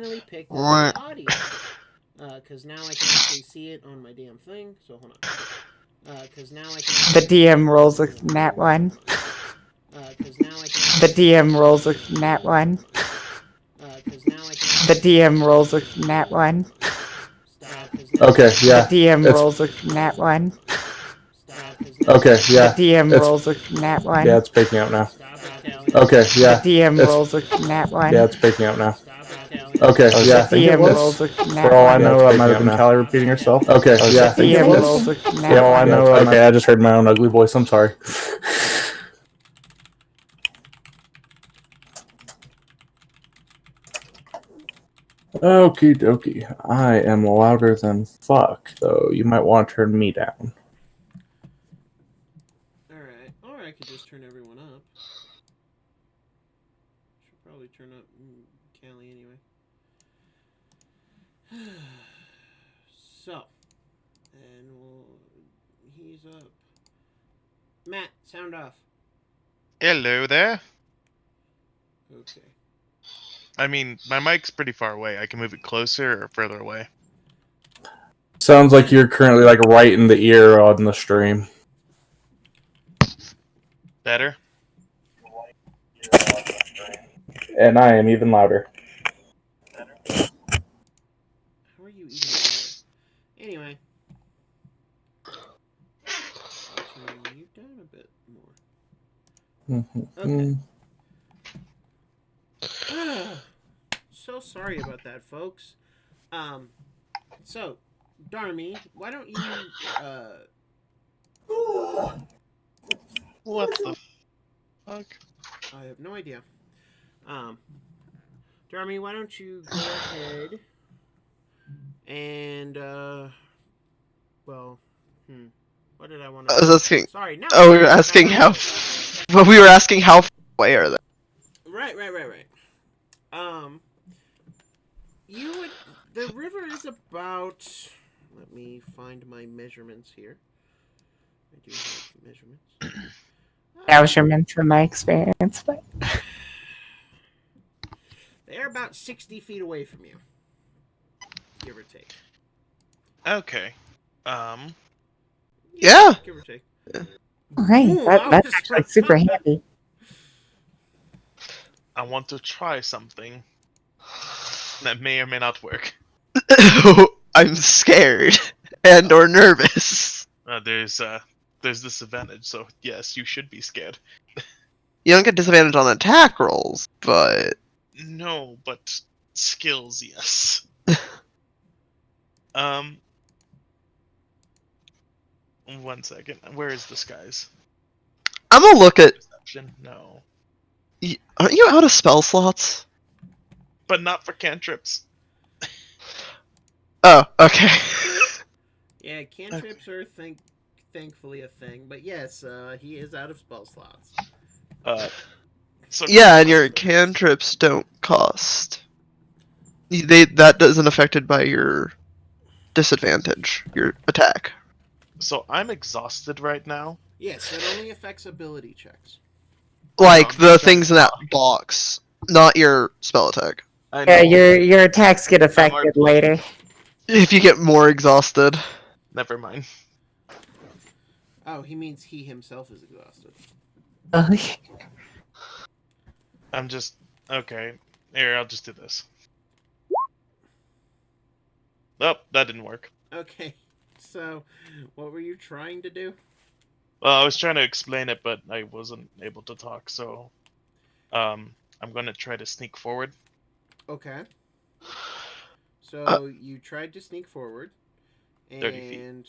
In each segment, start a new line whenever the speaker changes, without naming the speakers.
finally picked up the audio. Because now I can actually see it on my damn thing. So hold on. Because now I can.
The DM rolls a nat 1.
Because now I can.
The DM rolls a nat 1.
Because now I can.
The DM rolls a nat 1.
Okay, yeah.
The DM rolls a nat 1.
Okay, yeah.
The DM rolls a nat 1.
Yeah, it's picking up now. Okay, yeah.
The DM rolls a nat 1.
Yeah, it's picking up now. Okay, yeah.
The DM rolls a nat 1.
For all I know, that might have been Callie repeating herself. Okay, yeah.
The DM rolls a nat 1.
For all I know, okay, I just heard my own ugly voice. I'm sorry. Okie dokie. I am louder than fuck, though. You might want to turn me down.
Alright. Or I could just turn everyone up. Should probably turn up Callie anyway. So. And he's up. Matt, sound off.
Hello there.
Okay.
I mean, my mic's pretty far away. I can move it closer or further away.
Sounds like you're currently like right in the ear on the stream.
Better?
And I am even louder.
How are you even louder? Anyway. Turn you down a bit more. Okay. So sorry about that, folks. So, Darmy, why don't you,
What the fuck?
I have no idea. Darmy, why don't you go ahead and, well, what did I want to...
I was asking...
Sorry, no.
Oh, we were asking how... Well, we were asking how far away are they?
Right. You would... The river is about... Let me find my measurements here. I do have measurements.
Measurements from my experience, but...
They're about 60 feet away from you. Give or take.
Okay.
Yeah.
Give or take.
Okay,
Ooh,
that's actually super handy.
I want to try something that may or may not work.
I'm scared and or nervous.
There's this advantage, so yes, you should be scared.
You don't get disadvantage on attack rolls, but...
No, but skills, yes. 1 second. Where is this, guys?
I'm gonna look at...
Perception? No.
Aren't you out of spell slots?
But not for cantrips.
Oh, okay.
Yeah, cantrips are thankfully a thing, but yes, he is out of spell slots.
So
Yeah, and your cantrips don't cost. That isn't affected by your disadvantage, your attack.
So I'm exhausted right now.
Yes, it only affects ability checks.
Like the things in that box, not your spell attack.
Yeah, your attacks get affected later.
If you get more exhausted.
Never mind.
Oh, he means he himself is exhausted.
Okay.
I'm just... Okay. Here, I'll just do this. Oh, that didn't work.
Okay, so what were you trying to do?
Well, I was trying to explain it, but I wasn't able to talk, so... I'm gonna try to sneak forward.
Okay. So you tried to sneak forward,
30 feet.
and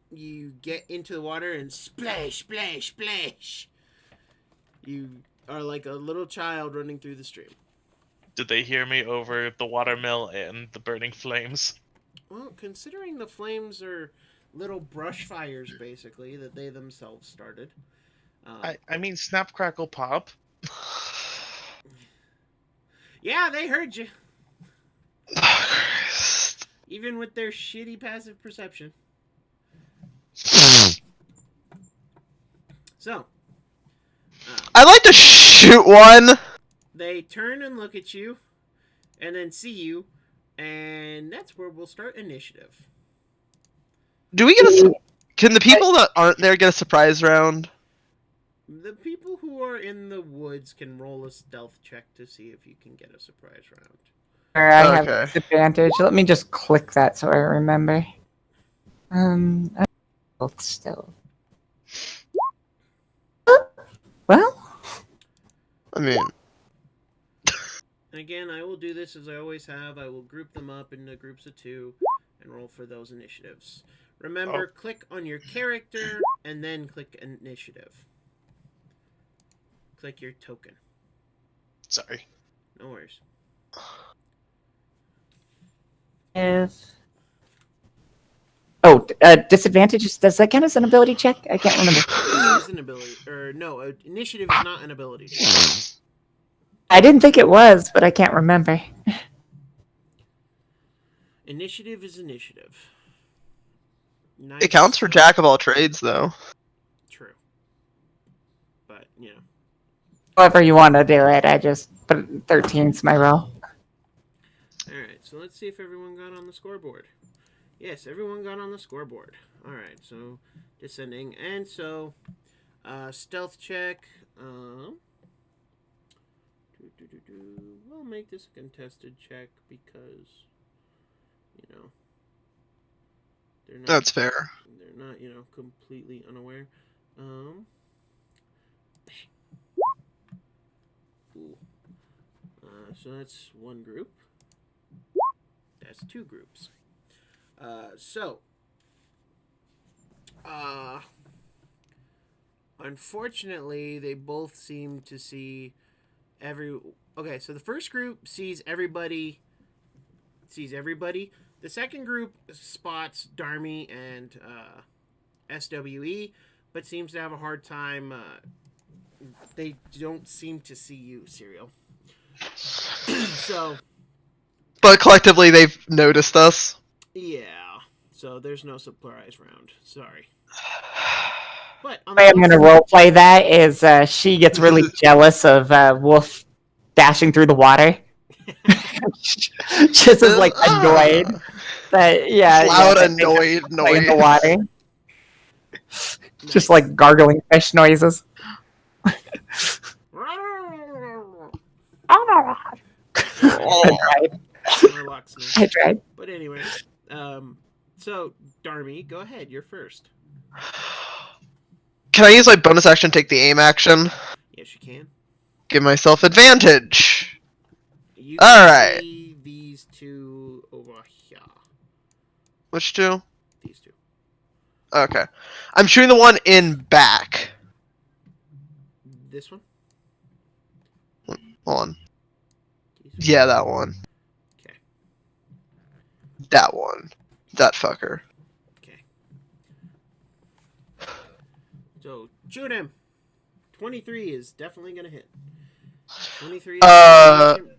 you get into the water and splash, splash, splash. You are like a little child running through the stream.
Did they hear me over the watermill and the burning flames?
Well, considering the flames are little brush fires, basically, that they themselves started.
I mean, snap, crackle, pop.
Yeah, they heard you. Even with their shitty passive perception. So.
I'd like to shoot one.
they turn and look at you, and then see you, and that's where we'll start initiative.
Do we get a? Can the people that aren't there get a surprise round?
The people who are in the woods can roll a stealth check to see if you can get a surprise round.
Or I have
Okay.
disadvantage. Let me just click that so I remember. Both still. Well,
I mean,
And again, I will do this as I always have. I will group them up into groups of 2 and roll for those initiatives. Remember, click on your character and then click initiative. Click your token.
Sorry.
No worries.
Disadvantages. Does that count as an ability check? I can't remember.
This is an ability, or no, initiative is not an ability check.
I didn't think it was, but I can't remember.
Initiative is initiative. Nice.
it counts for jack of all trades, though.
True. But, you know.
However you want to do it, I just put 13's my roll.
Alright, so let's see if everyone got on the scoreboard. Yes, everyone got on the scoreboard. Alright, so descending. And so, stealth check. We'll make this a contested check because, you know, they're not.
That's fair.
They're not, you know, completely unaware. Ooh. So that's one group. That's 2 groups. Unfortunately, they both seem to see Okay, so the first group sees everybody. The second group spots Darmy and SWE, but seems to have a hard time. They don't seem to see you, Serial. So.
But collectively, they've noticed us.
Yeah. So there's no surprise round. Sorry. But
The way I'm going to roleplay that is she gets really jealous of Wolf dashing through the water. Just as like annoyed. But yeah.
Loud,
yeah,
annoyed
play in the
noise.
water. Just like gargling fish noises. I tried.
But anyway, so Darmy, go ahead. You're first.
Can I use my bonus action to take the aim action?
Yes, you can.
Give myself advantage.
You
All
can
right.
see these 2 over here.
Which 2?
These 2.
Okay. I'm shooting the one in back.
This one.
Hold on. Yeah, that one.
Okay.
That one. That fucker.
Okay. So shoot him. 23 is definitely gonna hit. 23 is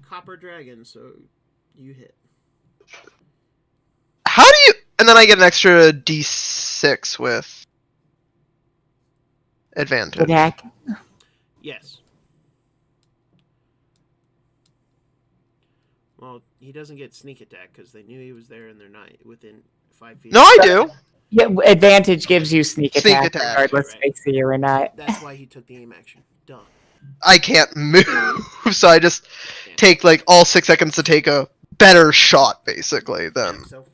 copper dragon, so you hit.
How do you? And then I get an extra D6 with advantage.
Attack.
Yes. Well, he doesn't get sneak attack because they knew he was there and they're not within 5 feet.
No, I do.
Yeah, advantage gives you sneak attack,
attack.
regardless if they see you or not.
That's why he took the aim action. Duh.
I can't move, so I just take like all 6 seconds to take a better shot, basically. Then
So,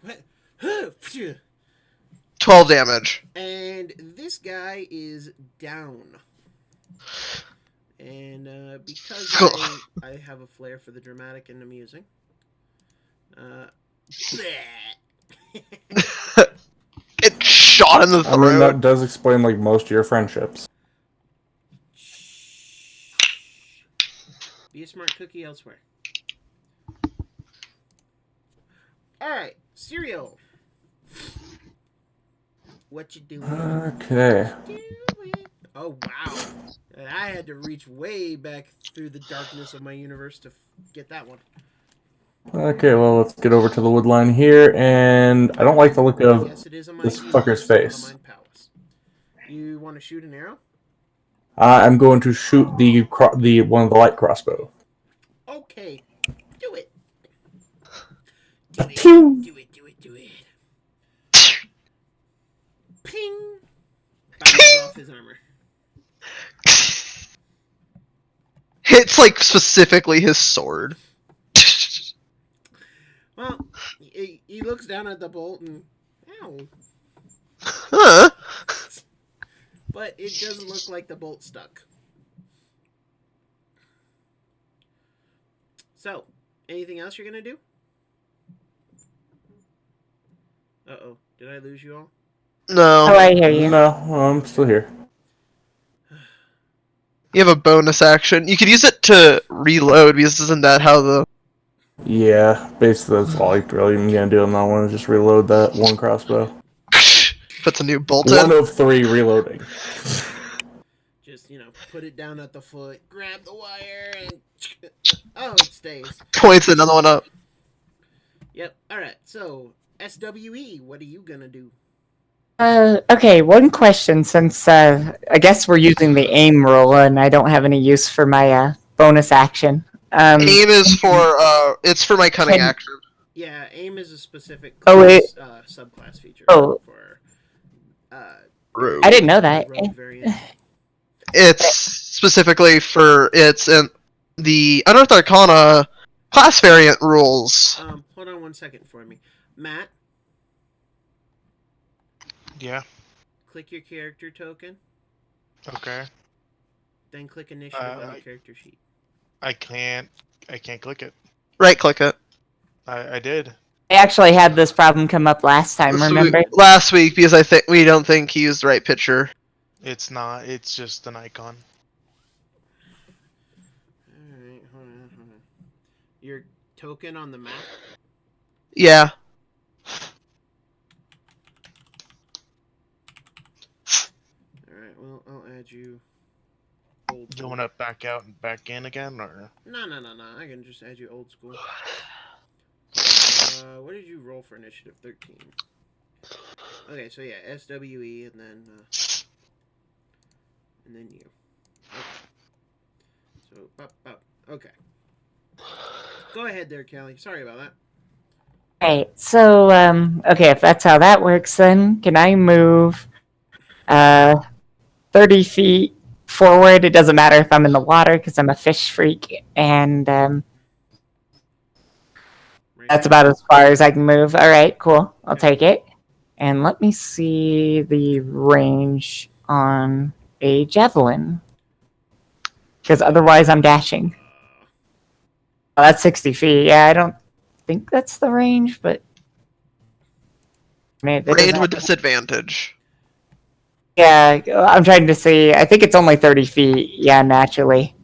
12 damage.
and this guy is down. And because I have a flair for the dramatic and amusing,
Get shot in the throat.
I mean, that does explain like most of your friendships.
be a smart cookie elsewhere. Alright, Cereal. What you doing?
Okay.
Oh, wow. And I had to reach way back through the darkness of my universe to get that one.
Okay, well, let's get over to the wood line here, and I don't like the look of
Yes, it is on my
this
CD,
fucker's
it's not on
face.
my palace. You want to shoot an arrow?
I'm going to shoot the one of the light crossbow.
Okay, do it. Do it.
Pew!
Do it. Do it. Do it. Ping. Bounces off his armor.
Hits like specifically his sword.
Well, he looks down at the bolt and ow.
Huh?
But it doesn't look like the bolt stuck. So, anything else you're gonna do? Uh-oh. Did I lose you all?
No.
Oh, I hear you.
No, I'm still here.
You have a bonus action. You could use it to reload, because isn't that how the...
Yeah, basically that's all I'm really gonna do on that one is just reload that one crossbow.
Puts a new bolt
One
in?
of 3 reloading.
Just, put it down at the foot, grab the wire, and... Oh, it stays.
Points another one up.
Yep. Alright, so, SWE, what are you gonna do?
Okay, one question, since I guess we're using the aim rule and I don't have any use for my bonus action.
Aim is for, it's for my cunning
Can-
action.
Yeah, aim is a specific
Oh,
class, subclass feature
Oh.
for,
Rogue.
I didn't know that.
rogue variant.
It's specifically for, it's in the Unearthed Arcana class variant rules.
Hold on one second for me. Matt,
Yeah.
click your character token,
Okay.
then click initiative on the
I-
character sheet.
I can't click it.
Right click it.
I did.
I actually had this problem come up last time, remember?
Last week, because we don't think he used the right picture.
It's not. It's just an icon.
Alright, hold on. Your token on the map?
Yeah.
Alright, well, I'll add you. Old
You
school.
want to back out and back in again, or?
No. I can just add you old school. What did you roll for initiative? 13. Okay, so yeah, SWE and then you. Okay. So, up. Okay. Go ahead there, Callie. Sorry about that.
Right, so, okay, if that's how that works, then can I move 30 feet forward? It doesn't matter if I'm in the water because I'm a fish freak, and
Right
that's
now.
about as far as I can move. All right, cool. I'll take it. And let me see the range on a javelin, because otherwise I'm dashing. Oh, that's 60 feet. Yeah, I don't think that's the range, but... I mean, it
Range
doesn't-
with disadvantage.
Yeah, I'm trying to see. I think it's only 30 feet. Yeah, naturally.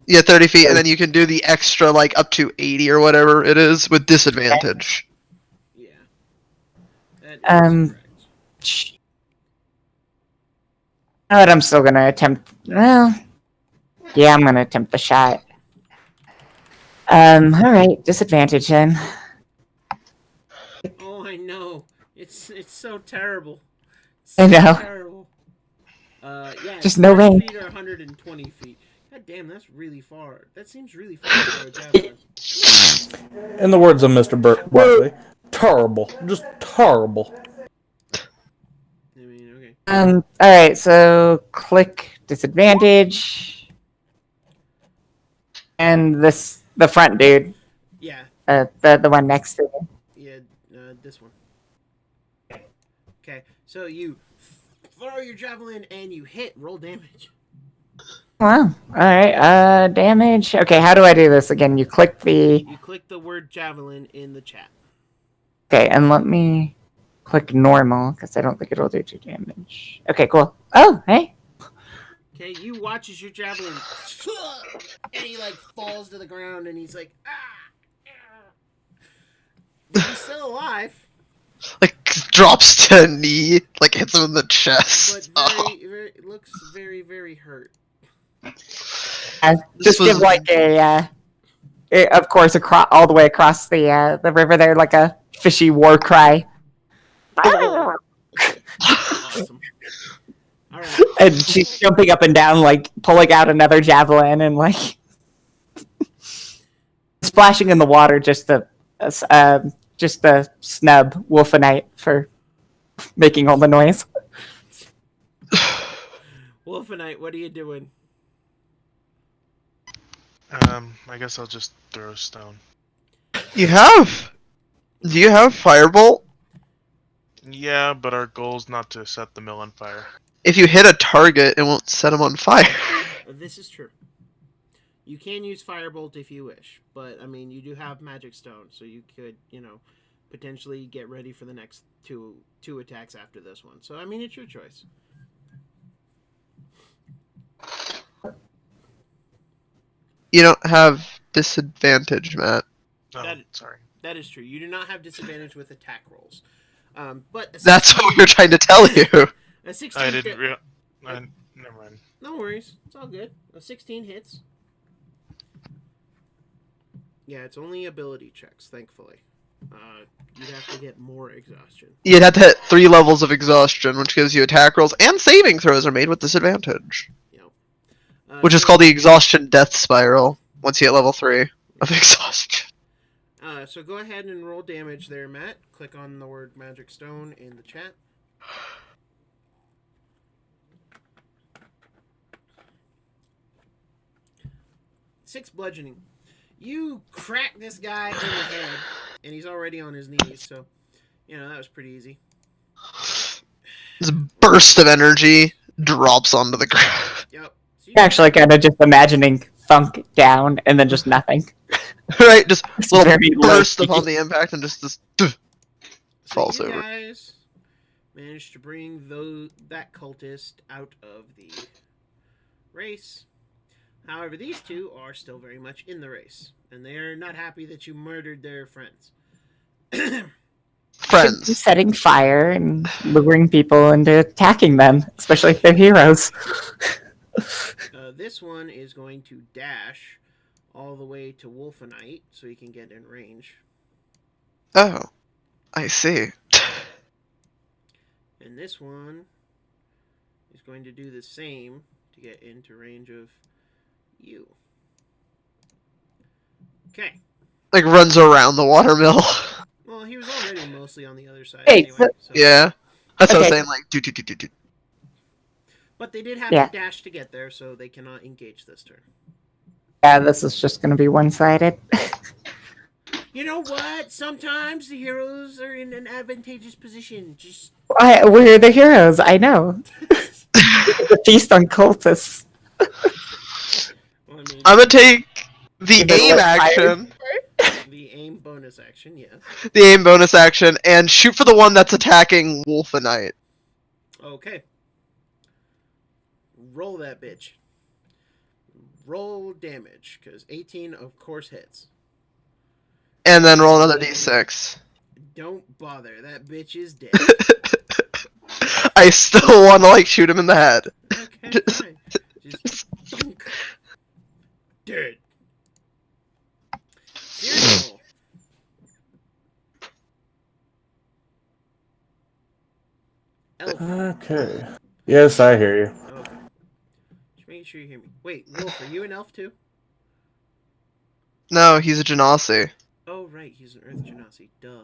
Yeah, 30 feet, and then you can do the extra, like, up to 80 or whatever it is with disadvantage.
Yeah. That is
Um,
correct.
But I'm still gonna attempt. Well, yeah, I'm gonna attempt the shot. All right, disadvantage then.
Oh, I know. It's so terrible.
I know.
Terrible. Yeah.
Just no
30
range.
feet or 120 feet. God damn, that's really far. That seems really far for a javelin.
In the words of Mr. Barkley, terrible. Just terrible.
I mean, okay.
All right, so click disadvantage, and the front dude,
Yeah.
the one next to me.
Yeah. This one. Okay. So you throw your javelin and you hit. Roll damage.
Wow. All right. Damage. Okay, how do I do this again? You click the.
You click the word javelin in the chat.
Okay, and let me click normal because I don't think it'll do 2 damage. Okay, cool. Oh, hey.
Okay, you watch as your javelin, and he like falls to the ground, and he's like, But he's still alive,
Like, drops to a knee, like, hits him in the
but
chest.
very, looks very, very hurt.
Just
was-
give like of course, all the way across the river there, like a fishy war cry.
Awesome. All right.
And she's jumping up and down, like pulling out another javelin, and like Splashing in the water just to snub Wolfenite for making all the noise.
Wolfenite, what are you doing?
I guess I'll just throw a stone.
Do you have firebolt?
Yeah, but our goal's not to set the mill on fire.
If you hit a target, it won't set them on fire.
This is true. You can use Firebolt if you wish, but I mean, you do have Magic Stone, so you could, potentially get ready for the next two attacks after this one. So I mean, it's your choice.
You don't have disadvantage, Matt.
Oh, sorry.
That is true. You do not have disadvantage with attack rolls. But
That's what we're trying to tell you.
A 16
I didn't real. Never mind.
No worries. It's all good. A 16 hits. Yeah, it's only ability checks, thankfully. You'd have to get more exhaustion.
You'd have to hit 3 levels of exhaustion, which gives you attack rolls, and saving throws are made with disadvantage. Which is called the exhaustion death spiral, once you hit level 3 of exhaustion.
So go ahead and roll damage there, Matt. Click on the word Magic Stone in the chat. Six bludgeoning. You crack this guy in the head, and he's already on his knees, so, that was pretty easy.
This burst of energy drops onto the ground.
Yep. So
Actually, kind of just imagining thunk down and then just nothing.
Right, just
It's
little
very
burst
low-key.
upon the impact and just this falls
you
over.
guys managed to bring that cultist out of the race. However, these two are still very much in the race, and they are not happy that you murdered their friends.
Friends.
Setting fire and luring people into attacking them, especially if they're heroes.
This one is going to dash all the way to Wolfenite so he can get in range.
Oh, I see.
And this one is going to do the same to get into range of you. Okay.
Like runs around the watermill.
Well, he was already mostly on the other side
Hey,
anyway. So.
Yeah. That's what I was
Okay.
saying, like, do.
But they did have
Yeah.
to dash to get there, so they cannot engage this turn.
Yeah, this is just going to be one-sided.
You know what? Sometimes the heroes are in an advantageous position. Just
We're the heroes, I know. The feast on cultists.
well, I mean,
I'm gonna take the
Is it
aim
like
action,
the aim bonus action, yes.
the aim bonus action, and shoot for the one that's attacking Wolfenite.
Okay. Roll that bitch. Roll damage, because 18, of course, hits.
And then roll another d6.
Don't bother. That bitch is dead.
I still want to, like, shoot him in the head.
Okay, fine. Just thunk. Dead. Serial. Elf.
Okay. Yes, I hear you.
Okay. Just making sure you hear me. Wait, Wolf, are you an elf too?
No, he's a Genasi.
Oh, right, he's an Earth Genasi. Duh.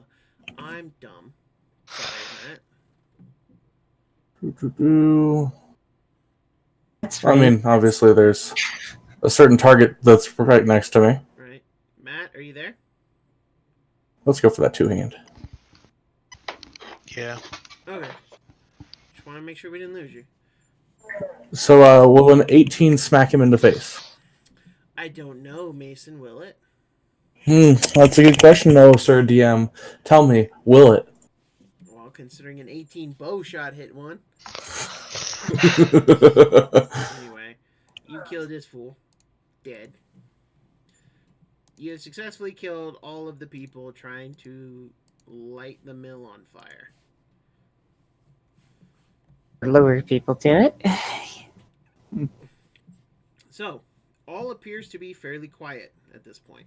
I'm dumb. Sorry, Matt.
That's
I
right.
mean, obviously, there's a certain target that's right next to me.
Right. Matt, are you there?
Let's go for that two-hand.
Yeah.
Okay. Just want to make sure we didn't lose you.
So, will an 18 smack him in the face?
I don't know, Mason, will it?
That's a good question, though, Sir DM. Tell me, will it?
Well, considering an 18 bow shot hit one. Anyway, you killed this fool. Dead. You have successfully killed all of the people trying to light the mill on fire.
Lure people to it.
So, all appears to be fairly quiet at this point.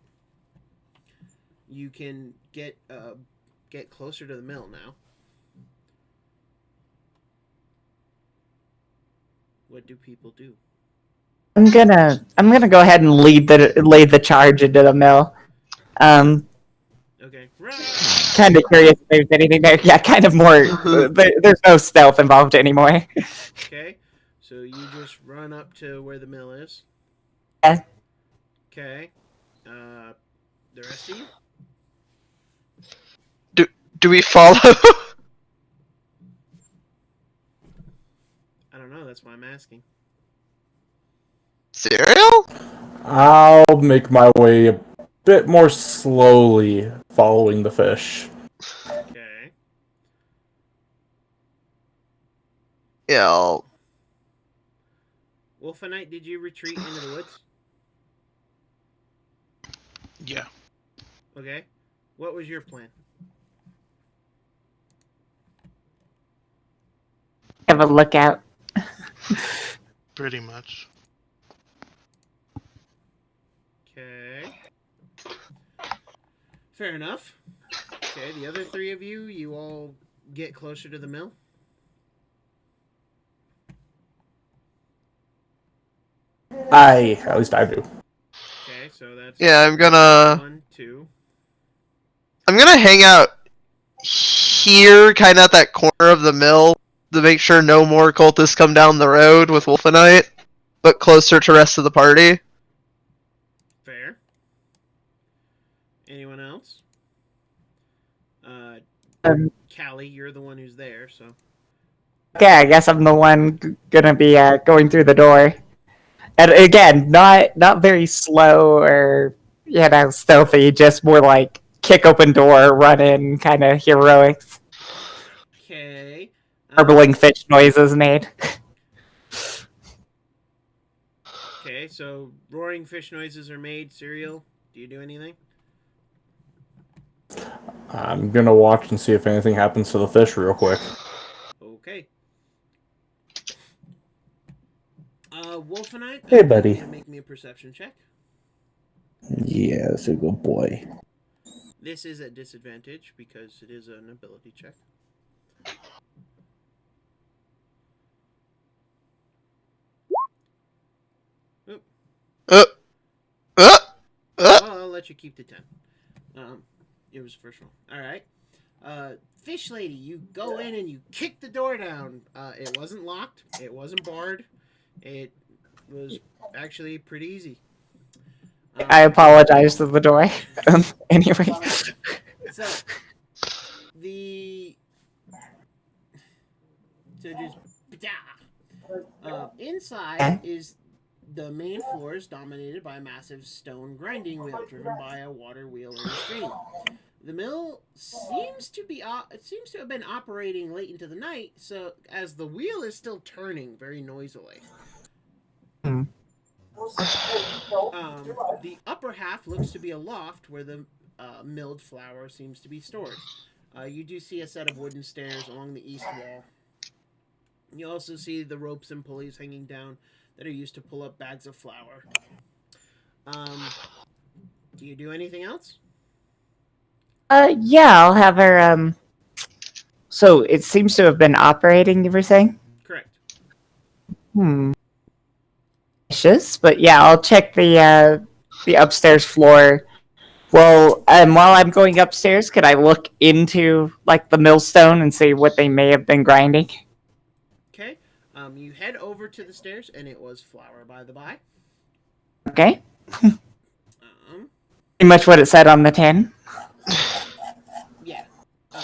You can get closer to the mill now. What do people do?
I'm gonna go ahead and lead the charge into the mill.
Okay. Run!
Kind of curious if there's anything there. Yeah, kind of more. There's no stealth involved anymore.
Okay. So you just run up to where the mill is.
Yeah.
Okay. The rest of you?
Do we follow?
I don't know. That's why I'm asking.
Cereal?
I'll make my way a bit more slowly following the fish.
Okay.
Yeah.
Wolfenite, did you retreat into the woods?
Yeah.
Okay. What was your plan?
Have a lookout.
Pretty much.
Okay. Fair enough. Okay, the other three of you all get closer to the mill.
At least I do.
Okay, so that's
Yeah, I'm gonna
1, 2.
hang out here, kind of at that corner of the mill, to make sure no more cultists come down the road with Wolfenite, but closer to rest of the party.
Fair. Anyone else? Callie, you're the one who's there, so.
Okay, I guess I'm the one gonna be going through the door. And again, not very slow or stealthy, just more like kick open door, run in, kind of heroics.
Okay.
Garbling fish noises made.
Okay, so roaring fish noises are made. Cereal, do you do anything?
I'm gonna watch and see if anything happens to the fish real quick.
Okay. Wolfenite.
Hey, buddy.
Make me a perception check.
Yeah, that's a good boy.
This is at disadvantage because it is an ability check. Oop.
Uh,
Well, I'll let you keep the 10. It was the first one. All right. Fish lady, you go in and you kick the door down. It wasn't locked. It wasn't barred. It was actually pretty easy.
I apologize to the door. Anyway.
So inside is the main floor is dominated by a massive stone grinding wheel driven by a water wheel in a stream. The mill seems to have been operating late into the night, so as the wheel is still turning very noisily. The upper half looks to be a loft where the milled flour seems to be stored. You do see a set of wooden stairs along the east wall. You also see the ropes and pulleys hanging down that are used to pull up bags of flour. Do you do anything else?
Yeah, I'll have her, So, it seems to have been operating, you were saying?
Correct.
But yeah, I'll check the upstairs floor. Well, while I'm going upstairs, could I look into, like, the millstone and see what they may have been grinding?
Okay. You head over to the stairs, and it was flour by the by.
Okay. Pretty much what it said on the tin.
Yeah. Why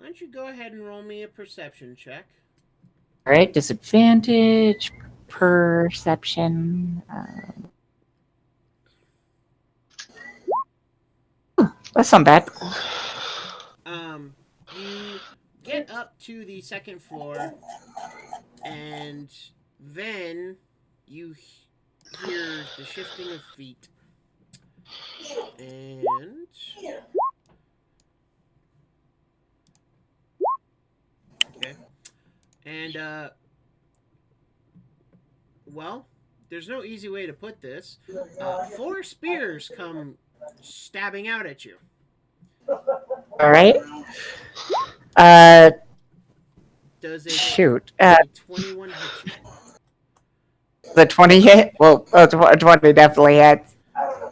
don't you go ahead and roll me a perception check?
Alright, disadvantage, perception. That's not bad.
You get up to the second floor, and then you hear the shifting of feet. And okay. And well, there's no easy way to put this. 4 spears come stabbing out at you.
Alright.
Does a
Shoot.
21 hit you?
The 20 hit? Well, 20 definitely hits.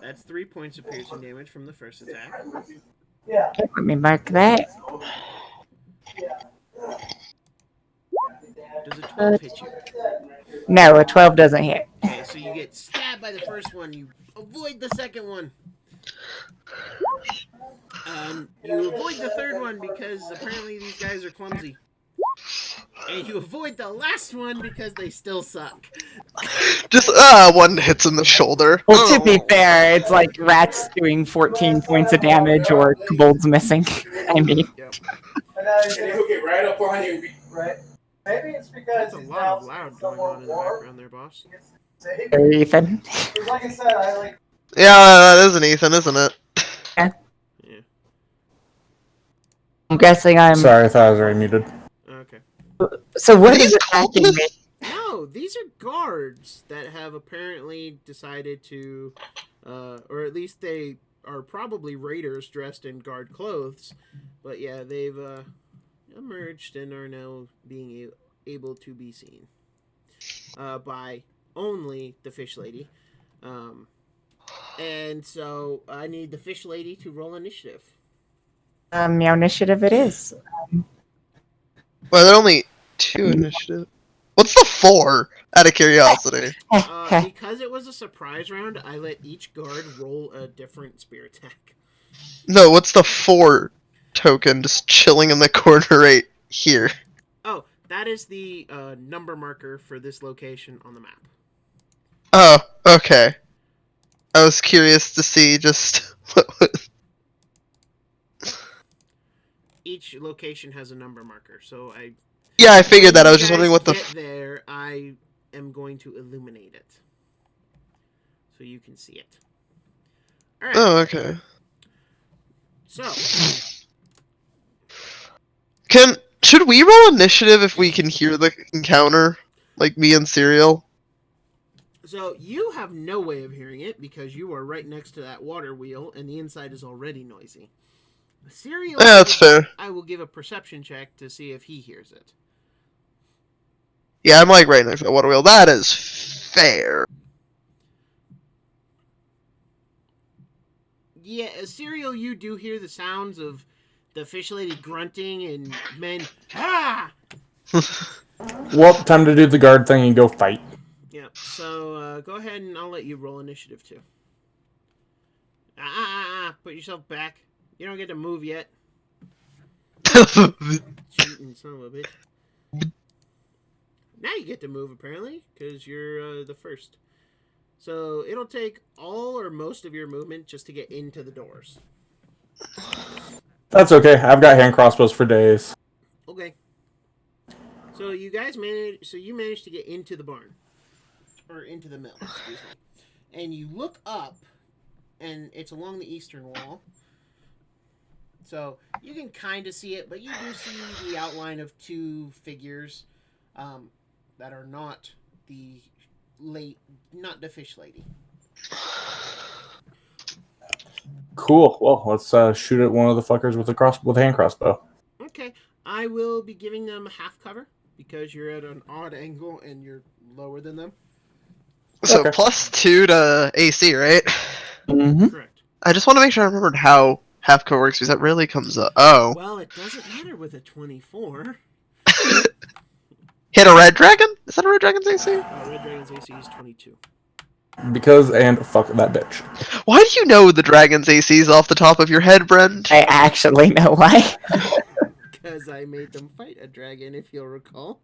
That's 3 points of piercing damage from the first attack.
Let me mark that.
Does a 12 hit you?
No, a 12 doesn't hit.
Okay, so you get stabbed by the first one. You avoid the second one. You avoid the third one because apparently these guys are clumsy. And you avoid the last one because they still suck.
Just one hits in the shoulder.
Well, to be fair, it's like rats doing 14 points of damage or kobolds missing. I mean,
Yep.
And he'll get right up on you.
Right. Maybe it's because
That's a lot of loud going on in the background there, boss.
sorry, Ethan.
Like I said, I like.
Yeah, that is an Ethan, isn't it?
Yeah.
I'm guessing I'm.
Sorry, I thought I was already muted.
Okay.
So what
Are
is
these
attacking me?
No, these are guards that have apparently decided to, or at least they are probably raiders dressed in guard clothes. But yeah, they've emerged and are now being able to be seen by only the fish lady. And so I need the fish lady to roll initiative.
Meow initiative it is.
Well, there are only 2 initiative. What's the 4? Out of curiosity.
Because it was a surprise round, I let each guard roll a different spear attack.
No, what's the 4 token just chilling in the corner right here?
Oh, that is the number marker for this location on the map.
Oh, okay. I was curious to see just what was...
Each location has a number marker, so
Yeah, I figured that. I
when
was
you
just wondering
guys
what the...
get there, I am going to illuminate it. So you can see it. Alright,
Oh, okay.
so
Should we roll initiative if we can hear the encounter? Like me and Serial?
you have no way of hearing it because you are right next to that water wheel and the inside is already noisy. Serial,
Yeah, that's fair.
I will give a perception check to see if he hears it.
Yeah, I'm like right next to the water wheel. That is fair.
Yeah, Serial, you do hear the sounds of the fish lady grunting and men, ah!
Well, time to do the guard thing and go fight.
Yeah, so go ahead and I'll let you roll initiative too. Put yourself back. You don't get to move yet. Cheating son of a bitch. Now you get to move apparently, because you're the first. So it'll take all or most of your movement just to get into the doors.
That's okay. I've got hand crossbows for days.
Okay. So you guys managed to get into the barn. Or into the mill, excuse me. And you look up, and it's along the eastern wall. So you can kind of see it, but you do see the outline of 2 figures that are not the fish lady.
Cool. Well, let's shoot at one of the fuckers with a hand crossbow.
Okay, I will be giving them half cover because you're at an odd angle and you're lower than them.
So
Okay.
+2 to AC, right?
Mm-hmm.
Correct.
I just want to make sure I remembered how half cover works because that really comes up. Oh.
Well, it doesn't matter with a 24.
Hit a red dragon? Is that a red dragon's AC?
Red Dragon's AC is 22.
Because, and fuck that bitch.
Why do you know the dragon's ACs off the top of your head, Brent?
I actually know why.
Because I made them fight a dragon, if you'll recall.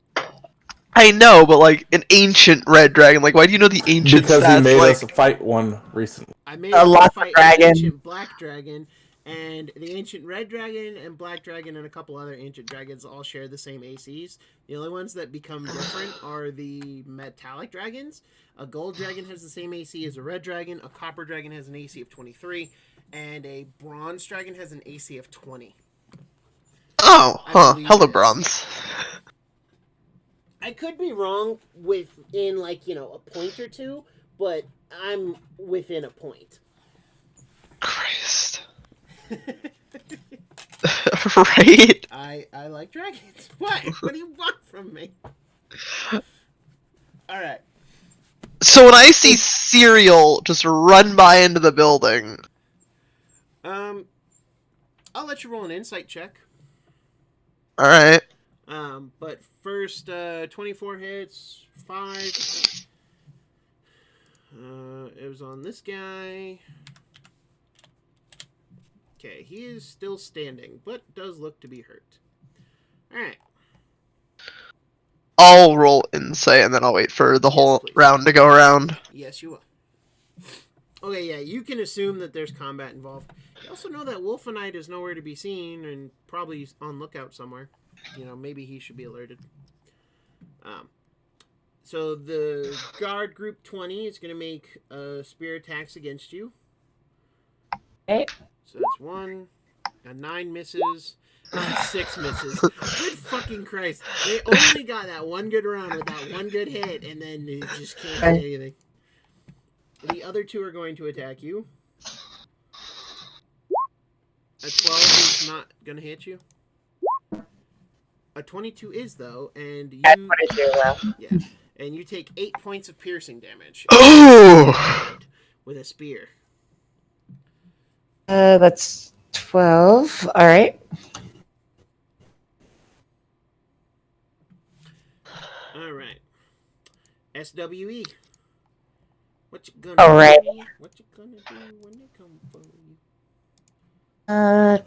I know, but like an ancient red dragon. Like, why do you know the ancient
Because
stats?
he made
Like,
us fight one recently.
I made
A
them
lot of
fight
dragon.
an ancient black dragon, and the ancient red dragon and black dragon and a couple other ancient dragons all share the same ACs. The only ones that become different are the metallic dragons. A gold dragon has the same AC as a red dragon, a copper dragon has an AC of 23, and a bronze dragon has an AC of 20.
oh,
I
huh?
believe
Hello,
it is.
bronze.
I could be wrong within, a point or two, but I'm within a point.
Christ. Right?
I like dragons. What? What do you want from me? Alright.
So when I see Serial just run by into the building,
I'll let you roll an insight check.
all right.
But first, 24 hits, 5. It was on this guy. Okay, he is still standing, but does look to be hurt. Alright.
I'll roll insight and then I'll wait for the
Yes,
whole
please.
round to go around.
Yes, you will. Okay, yeah, you can assume that there's combat involved. You also know that Wolfenite is nowhere to be seen and probably on lookout somewhere. You know, maybe he should be alerted. So the guard group 20 is going to make spear attacks against you.
Okay.
So that's 1. A 9 misses. 6 misses. Good fucking Christ. They only got that one good round with that one good hit, and then they just can't do anything. The other 2 are going to attack you. A 12 is not going to hit you. A 22 is, though, and you...
At 22, well.
Yeah. And you take 8 points of piercing damage.
Oh!
With a spear.
That's 12. All right.
All right. SWE. What you gonna
All right.
do? What you gonna do when they come for you?
All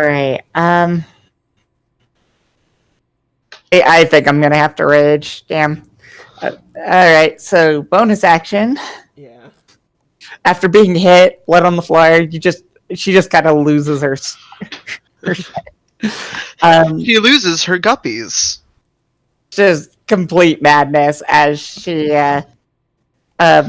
right. I think I'm gonna have to rage. Damn. All right. So bonus action.
Yeah.
After being hit, blood on the floor, she just kind of loses her.
She loses her guppies.
Just complete madness as she, draws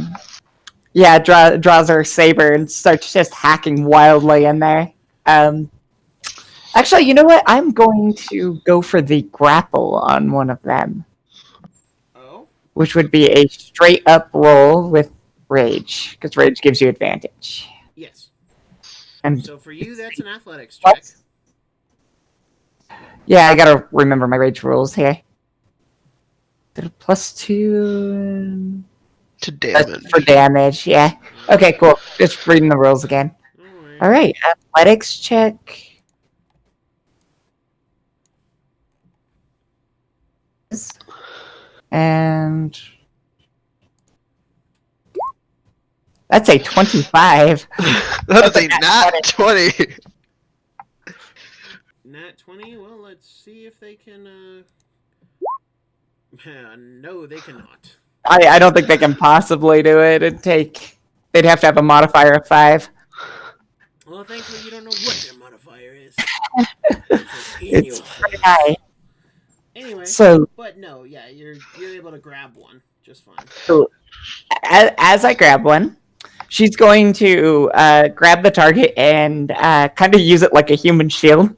her saber and starts just hacking wildly in there. Actually, you know what? I'm going to go for the grapple on one of them,
Oh?
which would be a straight up roll with rage, because rage gives you advantage.
Yes.
And
So for you, that's an athletics check.
yeah, I gotta remember my rage rules here. +2
To damage.
for damage. Yeah. Okay, cool. Just reading the rules again. All right, athletics check. And that's a 25.
That is a nat 20.
Nat 20? Well, let's see if they can, no, they cannot.
I don't think they can possibly do it. They'd have to have a modifier of 5.
Well, thankfully you don't know what their modifier is.
It's pretty high.
Anyway,
So,
but no, yeah, you're able to grab one just fine.
so as I grab one, she's going to grab the target and kind of use it like a human shield.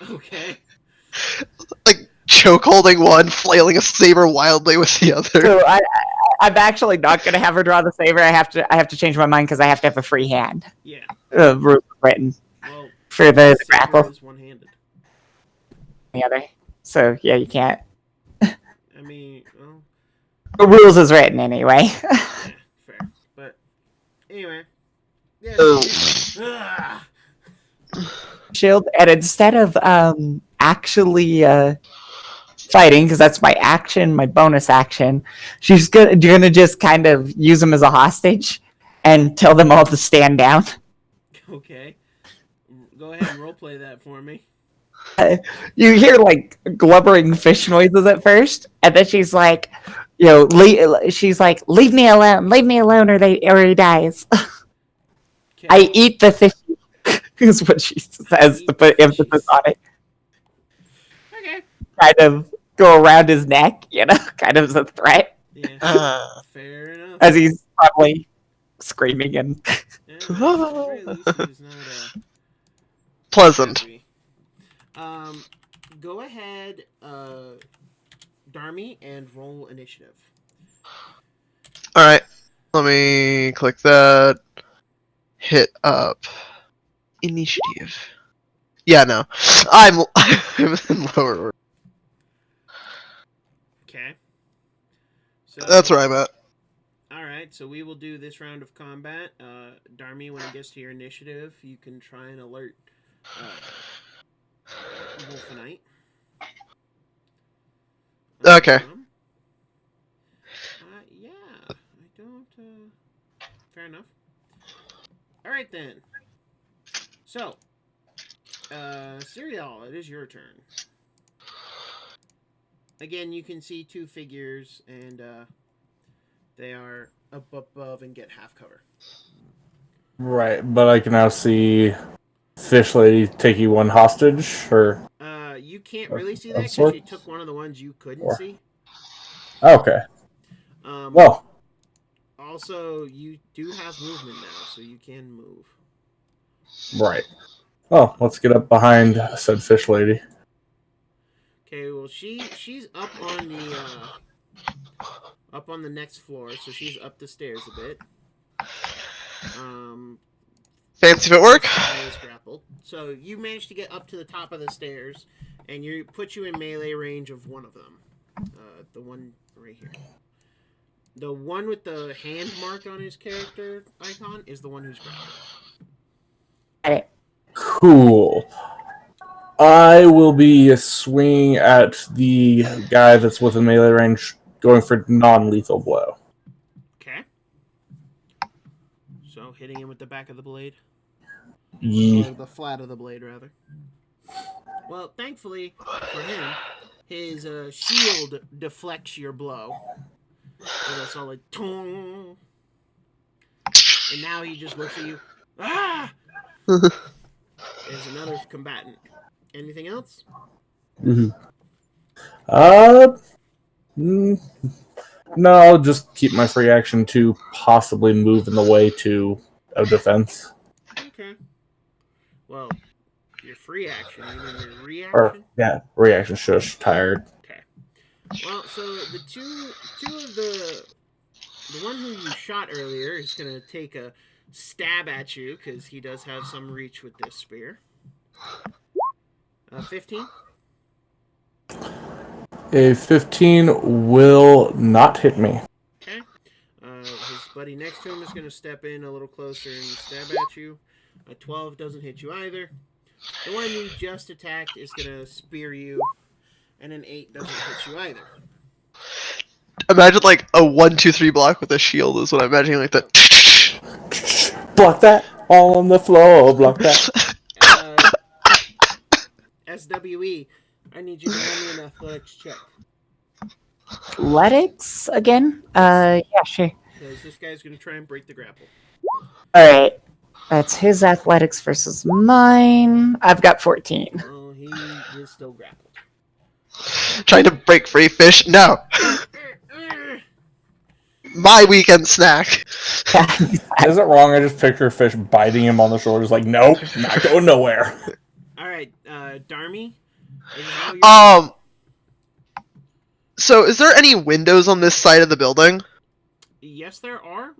Okay.
Like choke holding one, flailing a saber wildly with the other.
So I'm actually not going to have her draw the saber. I have to change my mind because I have to have a free hand.
Yeah.
Rules written
Well,
for the
saber
grapple.
is one-handed.
The other. So yeah, you can't.
I mean, well,
The rules is written anyway.
yeah, fair. But anyway, yeah. Ugh.
Shield, and instead of actually fighting, because that's my action, my bonus action, she's gonna just kind of use them as a hostage and tell them all to stand down.
Okay. Go ahead and roleplay that for me.
You hear like glubbering fish noises at first, and then she's like, she's like, leave me alone, or he dies.
Okay.
I eat the fish. Is what she says to put emphasis on it.
Okay.
Kind of go around his neck, kind of as a threat,
Yeah. Fair enough.
as he's probably screaming and.
Yeah, at the very least, he's not,
Pleasant.
happy. Go ahead, Darmy, and roll initiative.
Alright. Let me click that. Hit up. Initiative. Yeah, no. I'm in lower order.
Okay. So
That's where I'm at.
All right, so we will do this round of combat. Darmy, when it gets to your initiative, you can try and alert Wolfenite.
Okay.
Yeah, I don't. Fair enough. All right then. So, Serial, it is your turn. Again, you can see two figures, and they are up above and get half cover.
Right, but I can now see Fish Lady taking one hostage, or
You can't really see that
of
because
sorts?
she took one of the ones you couldn't
Or-
see.
Okay. Well,
Also, you do have movement now, so you can move.
right. Well, let's get up behind said Fish Lady.
Okay, well she's up on the next floor, so she's up the stairs a bit.
Fancy footwork.
Guy is grappled, so you managed to get up to the top of the stairs, and put you in melee range of one of them. The one right here. The one with the hand mark on his character icon is the one who's grappled.
Cool. I will be swinging at the guy that's within melee range, going for non-lethal blow.
Okay. So hitting him with the back of the blade. Or the flat of the blade, rather. Well, thankfully for him, his shield deflects your blow with a solid tong. And now he just looks at you. Ah! There's another combatant. Anything else?
Mm-hmm. No, I'll just keep my free action to possibly move in the way to a defense.
Okay. Well, your free action, you mean your reaction?
Or, yeah, reaction. Shush, tired.
Okay. Well, so the two of the one who you shot earlier is going to take a stab at you because he does have some reach with this spear. 15?
A 15 will not hit me.
Okay. His buddy next to him is going to step in a little closer and stab at you. A 12 doesn't hit you either. The one you just attacked is going to spear you. And an 8 doesn't hit you either.
Imagine like a 1-2-3 block with a shield is what I'm imagining, like that.
Block that. All on the floor. Block that.
SWE, I need you to roll me an athletics check.
Athletics again? Yeah, sure.
Because this guy's going to try and break the grapple.
Alright. That's his athletics versus mine. I've got 14.
Oh, he is still grappled.
Trying to break free, Fish. No. My weekend snack.
Is it wrong? I just picture Fish biting him on the shoulders like, nope, not going nowhere.
Alright, Darmy?
So is there any windows on this side of the building?
Yes, there are.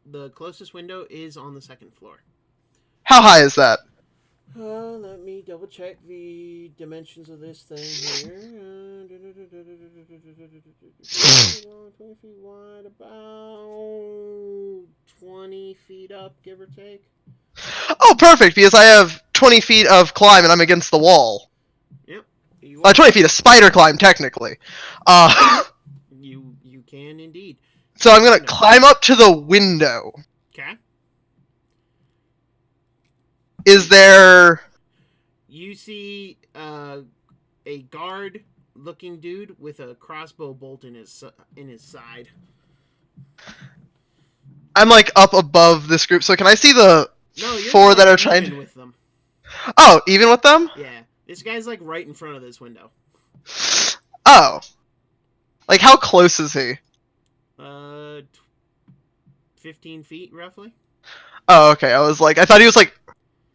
The closest window is on the second floor.
How high is that?
Let me double check the dimensions of this thing here. 20 feet wide, about 20 feet up, give or take.
Oh, perfect, because I have 20 feet of climb and I'm against the wall.
Yep.
20 feet of spider climb, technically.
You can indeed.
So I'm going to climb up to the window.
Okay.
Is there...
You see a guard-looking dude with a crossbow bolt in his side.
I'm like up above this group, so can I see the
No, you're
four
not
that are trying
even
to...
with them.
Oh, even with them?
Yeah. This guy's like right in front of this window.
Oh. Like how close is he?
15 feet roughly.
Oh, okay. I thought he was like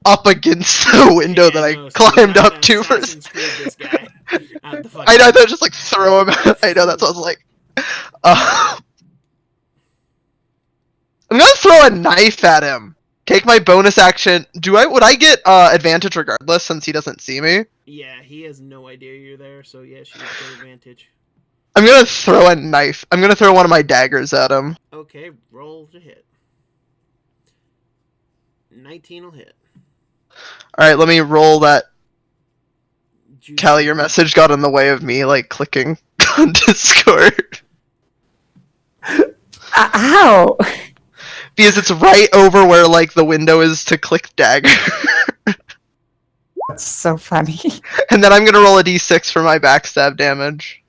up against the window that I climbed up to first.
This guy.
I know, I thought just like throw him out. I know, that's what I was like. I'm gonna throw a knife at him. Take my bonus action. Would I get advantage regardless since he doesn't see me?
Yeah, he has no idea you're there, so yes, you get advantage.
I'm gonna throw a knife. I'm gonna throw one of my daggers at him.
Okay, roll to hit. 19 will hit.
Alright, let me roll that.
Juicy.
Callie, your message got in the way of me, like, clicking on Discord.
How?
Because it's right over where, like, the window is to click dagger.
That's so funny.
And then I'm gonna roll a d6 for my backstab damage.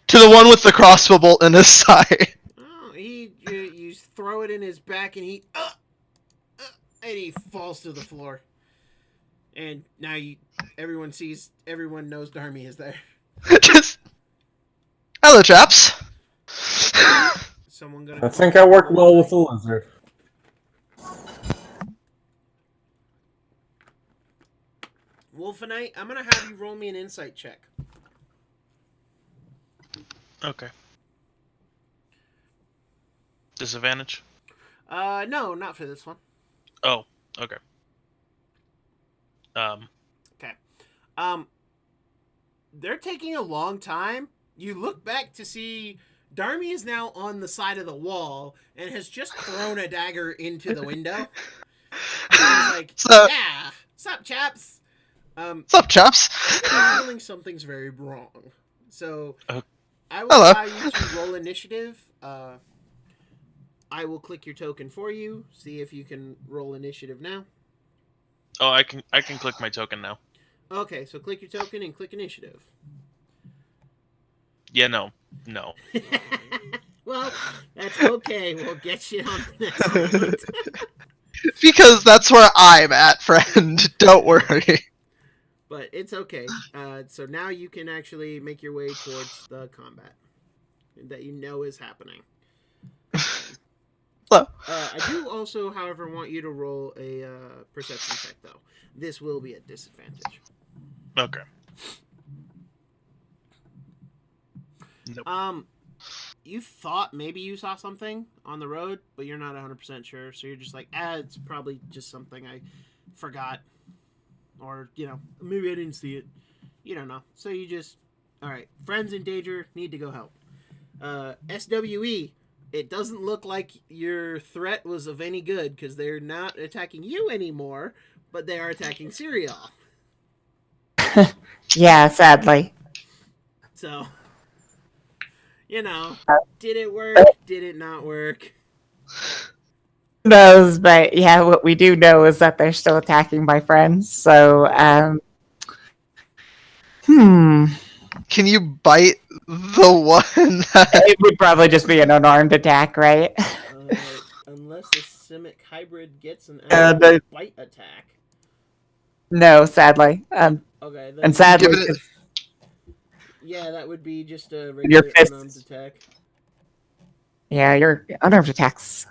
To the one with the crossbow bolt in his side.
Oh, you throw it in his back and and he falls to the floor. And now everyone knows Darmy is there.
Just, hello, chaps.
Someone gonna.
I think I work well with the lizard.
Wolfenite, I'm gonna have you roll me an insight check.
Okay. Disadvantage?
No, not for this one.
Oh, okay.
They're taking a long time. You look back to see Darmy is now on the side of the wall and has just thrown a dagger into the window. And he's like,
So-
yeah, what's up, chaps?
What's up, chaps?
I'm feeling something's very wrong. So I will
Hello.
allow you to roll initiative. I will click your token for you. See if you can roll initiative now.
Oh, I can click my token now.
Okay, so click your token and click initiative.
Yeah, no.
Well, that's okay. We'll get you on the next round.
Because that's where I'm at, friend. Don't worry.
But it's okay. So now you can actually make your way towards the combat that you know is happening.
Hello.
I do also, however, want you to roll a perception check, though. This will be at disadvantage.
Okay. Nope.
You thought maybe you saw something on the road, but you're not 100% sure. So you're just like, it's probably just something I forgot. Or, maybe I didn't see it. You don't know. So you just, all right, friends in danger, need to go help. SWE, it doesn't look like your threat was of any good because they're not attacking you anymore, but they are attacking Serial.
Yeah, sadly.
So, did it work? Did it not work?
Who knows, but yeah, what we do know is that they're still attacking my friends, so,
Can you bite the one that...
It would probably just be an unarmed attack, right?
Unless the Simic hybrid gets an
the-
bite attack.
No, sadly.
Okay, then
And sadly,
Give it-
'cause-
yeah, that would be just a
Your
regular
fists.
unarmed attack.
yeah, your unarmed attacks.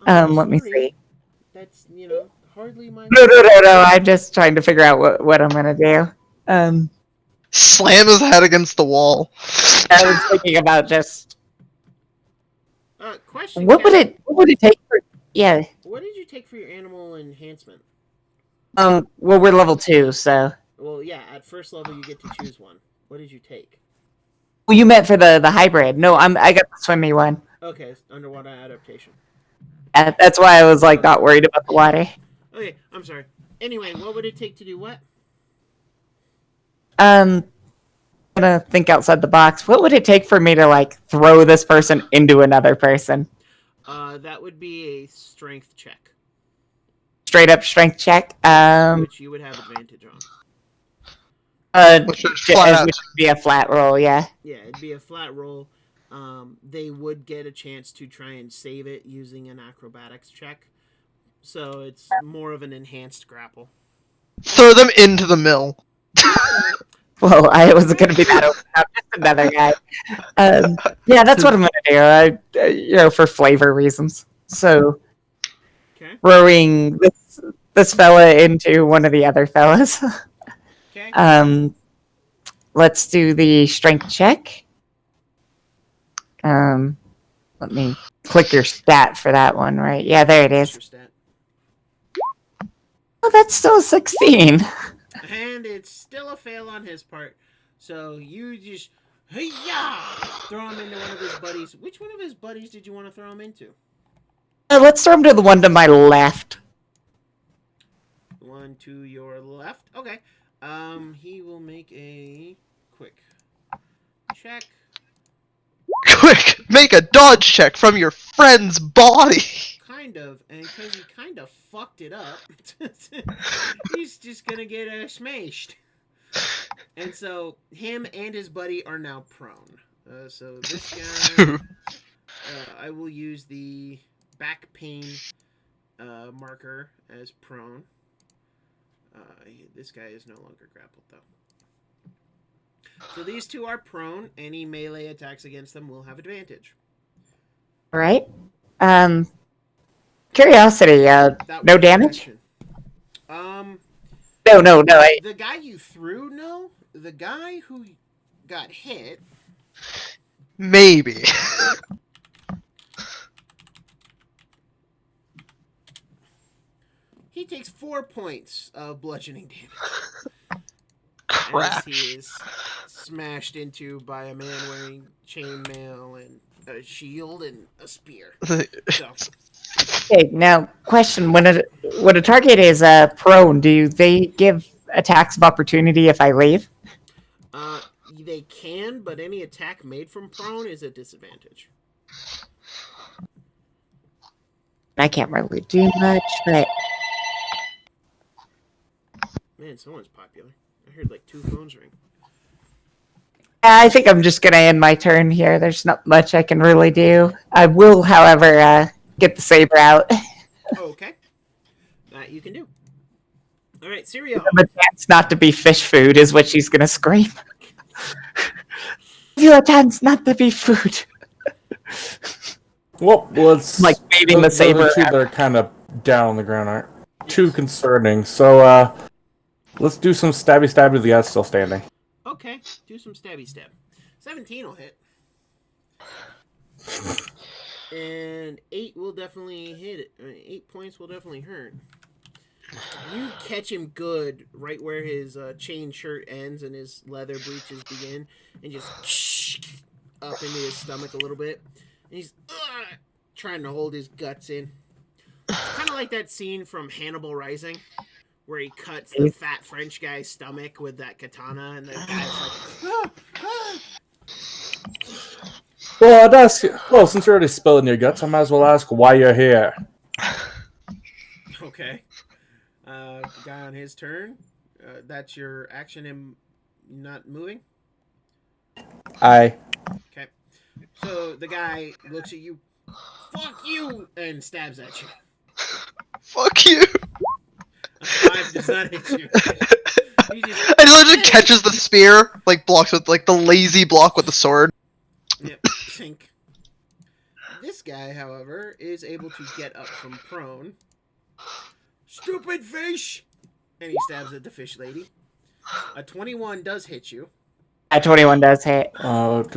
I'm
Let me
sorry.
see.
That's, hardly my...
No, I'm just trying to figure out what I'm gonna do.
Slam his head against the wall.
I was thinking about just...
Question,
What would
Kat,
it take for... Yeah,
what did you take for your animal enhancement?
well, we're level 2, so...
Well, yeah, at first level you get to choose one. What did you take?
Well, you meant for the hybrid. No, I got the swimmy one.
Okay, underwater adaptation.
That's why I was, not worried about the water.
Okay, I'm sorry. Anyway, what would it take to do what?
I'm gonna think outside the box. What would it take for me to, throw this person into another person?
That would be a strength check,
Straight up strength check.
which you would have advantage on.
Which is flat out.
Which would be a flat roll, yeah.
Yeah, it'd be a flat roll. They would get a chance to try and save it using an acrobatics check. So it's more of an enhanced grapple.
Throw them into the mill.
Well, I wasn't gonna be that open up. Just another guy. Yeah, that's what I'm gonna do. For flavor reasons. So,
Okay.
throwing this fella into one of the other fellas.
Okay.
Let's do the strength check. Let me click your stat for that one, right? Yeah, there it
What's
is.
your stat?
Oh, that's still 16.
And it's still a fail on his part. So you just hey-ya! Throw him into one of his buddies. Which one of his buddies did you want to throw him into?
Let's throw him to the one to my left.
One to your left. Okay. He will make a quick check.
Quick, make a dodge check from your friend's body.
Kind of, and because he kind of fucked it up, he's just gonna get smashed. And so him and his buddy are now prone. So this guy, I will use the back pain marker as prone. This guy is no longer grappled though. So these two are prone. Any melee attacks against them will have advantage.
All right. Curiosity. No damage.
Action.
No.
The guy you threw, no. The guy who got hit.
Maybe.
He takes 4 points of bludgeoning damage.
Crap.
As he is smashed into by a man wearing chainmail and a shield and a spear. So,
Okay, now question: when a target is prone, do they give attacks of opportunity if I leave?
they can, but any attack made from prone is a disadvantage.
I can't really do much, but
Man, someone's popular. I heard like 2 phones ring.
I think I'm just gonna end my turn here. There's not much I can really do. I will, however, get the saber out.
Okay. That you can do. Alright, Serial.
The chance not to be fish food is what she's gonna scream. Give you a chance not to be food.
Well, let's
Like waving the saber.
The two that are kind of down on the ground aren't too concerning. So, let's do some stabby to the guy still standing.
Okay, do some stabby stab. 17 will hit. And 8 will definitely hit it. 8 points will definitely hurt. You catch him good right where his chain shirt ends and his leather breeches begin, and just up into his stomach a little bit. And he's trying to hold his guts in. It's kind of like that scene from Hannibal Rising, where he cuts the fat French guy's stomach with that katana, and the guy's like,
Well, I'd ask you, since you're already spilling your guts, I might as well ask why you're here.
okay. The guy on his turn, that's your action, him not moving?
Aye.
Okay. So the guy looks at you, fuck you, and stabs at you.
Fuck you.
A 5 does not hit you. He just,
And he literally catches the spear, like blocks with like the lazy block with the sword.
Yep, sink. This guy, however, is able to get up from prone. Stupid fish! And he stabs at the fish lady. A 21 does hit you.
A 21 does hit.
Huh?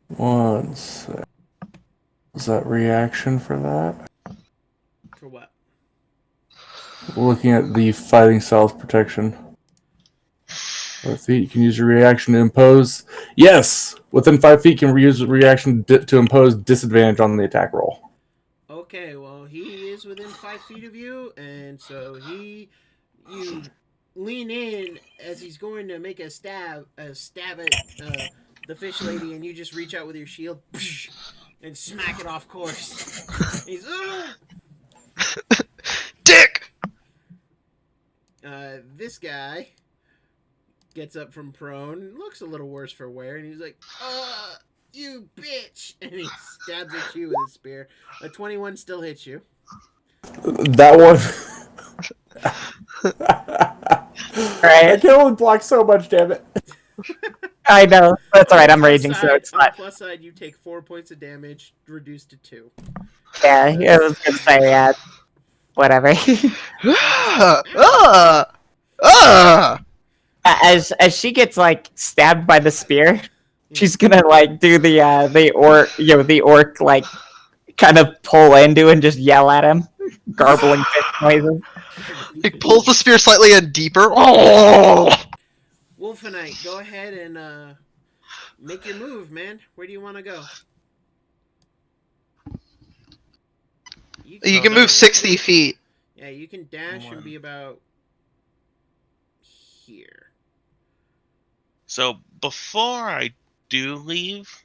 One sec. Is that reaction for that?
For what?
Looking at the fighting styles protection. 5 feet, you can use your reaction to impose. Yes! Within 5 feet, you can use a reaction to impose disadvantage on the attack roll.
Okay, well, he is within 5 feet of you, and so you lean in as he's going to make a stab at the fish lady, and you just reach out with your shield and smack it off course. He's
Dick!
This guy gets up from prone, looks a little worse for wear, and he's like, you bitch! And he stabs at you with a spear. A 21 still hits you.
That one.
Right.
I can only block so much, damn it.
I know. That's alright, I'm raging, so it's
On the
fine.
plus side, you take 4 points of damage, reduced to 2.
Yeah, I was gonna say, whatever. As she gets like stabbed by the spear, she's gonna like do the orc like kind of pull into and just yell at him, garbling fist noises.
He pulls the spear slightly in deeper. Oh!
Wolfenite, go ahead and make your move, man. Where do you want to go?
You
Oh,
can
there-
move 60 feet.
Yeah, you can dash and
One.
be about here.
So before I do leave,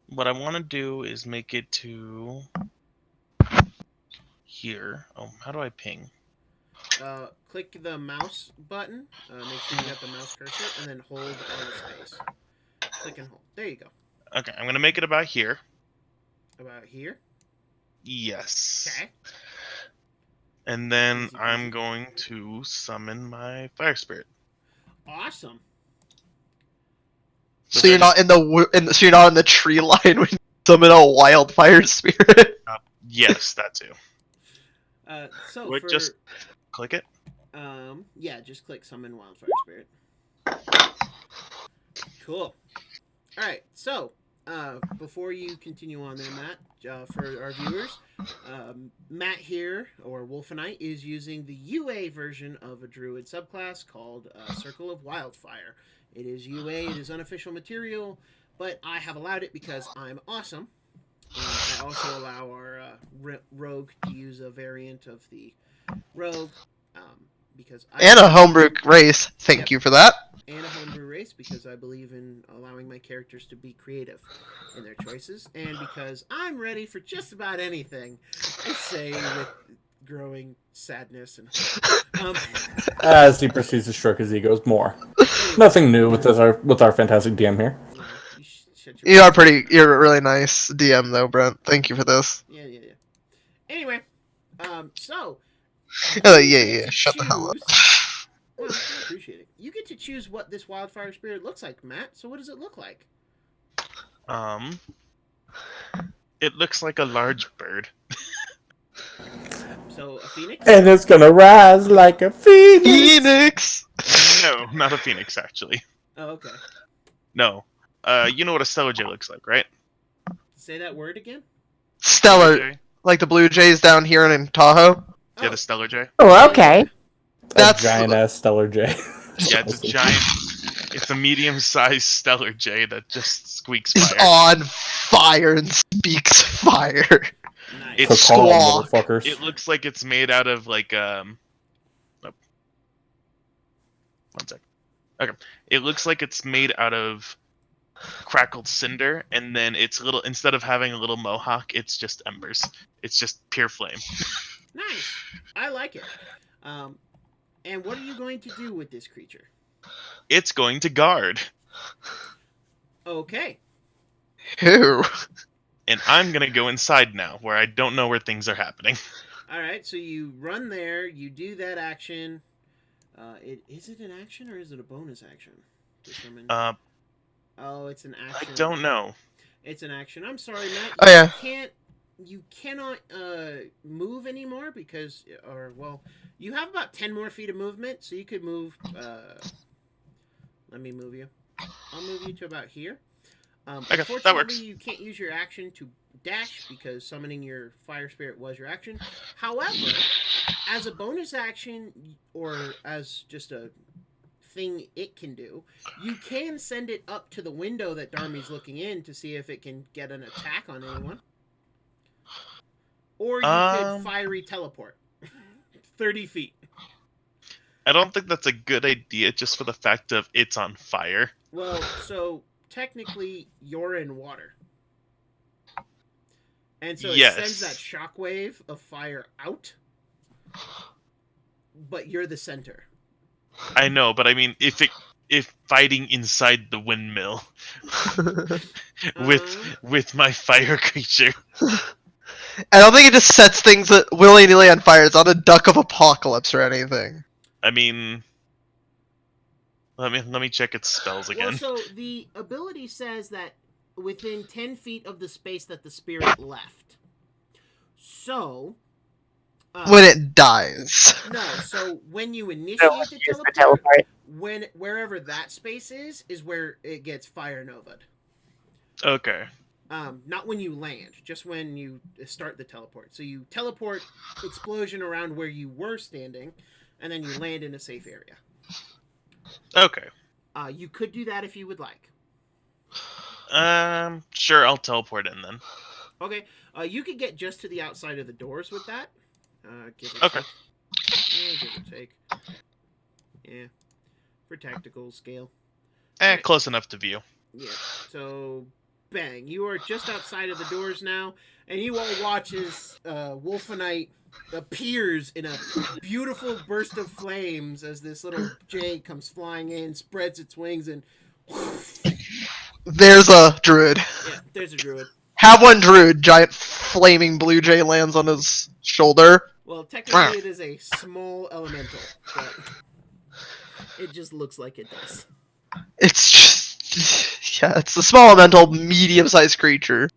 what I want to do is make it to here. Oh, how do I ping?
Click the mouse button. Make sure you got the mouse cursor, and then hold on the space. Click and hold. There you go.
Okay, I'm gonna make it about here.
About here.
Yes.
Okay.
And then
Easy peasy.
I'm going to summon my fire spirit.
Awesome.
So you're not in so you're not in the tree line when you summon a wildfire spirit.
Yes, that too.
So
Wait,
for
just click it.
yeah, just click summon wildfire spirit. Cool. All right. So before you continue on there, Matt, for our viewers, Matt here, or Wolfenite, is using the UA version of a druid subclass called Circle of Wildfire. It is UA, it is unofficial material, but I have allowed it because I'm awesome. And I also allow our rogue to use a variant of the rogue, because I
And a homebrew race. Thank you for that.
and a homebrew race, because I believe in allowing my characters to be creative in their choices, and because I'm ready for just about anything. I say with growing sadness and
As he proceeds to stroke his egos more. Nothing new with our fantastic DM here.
no, you shut your
You're a really nice DM though, Brent. Thank you for this.
yeah. Anyway, so
Oh,
you
yeah,
get
yeah.
to
Shut the hell up.
choose- Well, I appreciate it. You get to choose what this wildfire spirit looks like, Matt. So what does it look like?
It looks like a large bird.
So a phoenix?
And it's gonna rise like a phoenix.
Phoenix.
No, not a phoenix, actually.
Oh, okay.
No. You know what a stellar jay looks like, right?
Say that word again.
Stellar,
Jay?
like the Blue Jays down here in Tahoe.
Yeah,
Oh.
the stellar jay.
Oh, okay.
That's-
A giant ass stellar J.
Yeah, it's a giant. It's a medium-sized stellar jay that just squeaks
Is
fire.
on fire and speaks fire.
Nice.
It's
Squawk.
motherfuckers.
It looks like it's made out of like oh. One sec. Okay. It looks like it's made out of crackled cinder, and then it's little, instead of having a little mohawk, it's just embers. It's just pure flame.
Nice. I like it. And what are you going to do with this creature?
It's going to guard,
Okay.
Who?
and I'm gonna go inside now, where I don't know where things are happening.
All right. So you run there. You do that action. Is it an action or is it a bonus action? To summon? Oh, it's an
I
action.
don't know.
It's an action. I'm sorry, Matt.
Oh, yeah.
You cannot move anymore because, you have about 10 more feet of movement, so you could move. Let me move you. I'll move you to about here.
Okay, that
Unfortunately,
works.
you can't use your action to dash because summoning your fire spirit was your action. However, as a bonus action or as just a thing it can do, you can send it up to the window that Darmy's looking in to see if it can get an attack on anyone. Or you could fiery teleport 30 feet.
I don't think that's a good idea, just for the fact of it's on fire.
Well, so technically you're in water. And so it
Yes.
sends that shockwave of fire out, but you're the center.
I know, but I mean, if fighting inside the windmill with my fire creature.
I don't think it just sets things willy-nilly on fire. It's not a duck of apocalypse or anything.
I mean, let me check its spells again.
Well, so the ability says that within 10 feet of the space that the spirit left. So...
when it dies.
No, so when you
So
initiate the
use the
teleport,
teleport.
wherever that space is where it gets fire novaed.
Okay.
Not when you land, just when you start the teleport. So you teleport explosion around where you were standing, and then you land in a safe area.
Okay.
You could do that if you would like.
Sure, I'll teleport in then.
Okay. You could get just to the outside of the doors with that. Give or
Okay.
take. Yeah, give or take. Yeah. For tactical scale. Right.
Close enough to view.
Yeah. So, bang. You are just outside of the doors now, and you all watch as Wolfenite appears in a beautiful burst of flames as this little jay comes flying in, spreads its wings, and...
There's a druid.
Yeah, there's a druid.
Have one druid. Giant flaming blue jay lands on his shoulder.
Well, technically it is a small elemental, but it just looks like it does.
It's just... Yeah, it's a small elemental, medium-sized creature.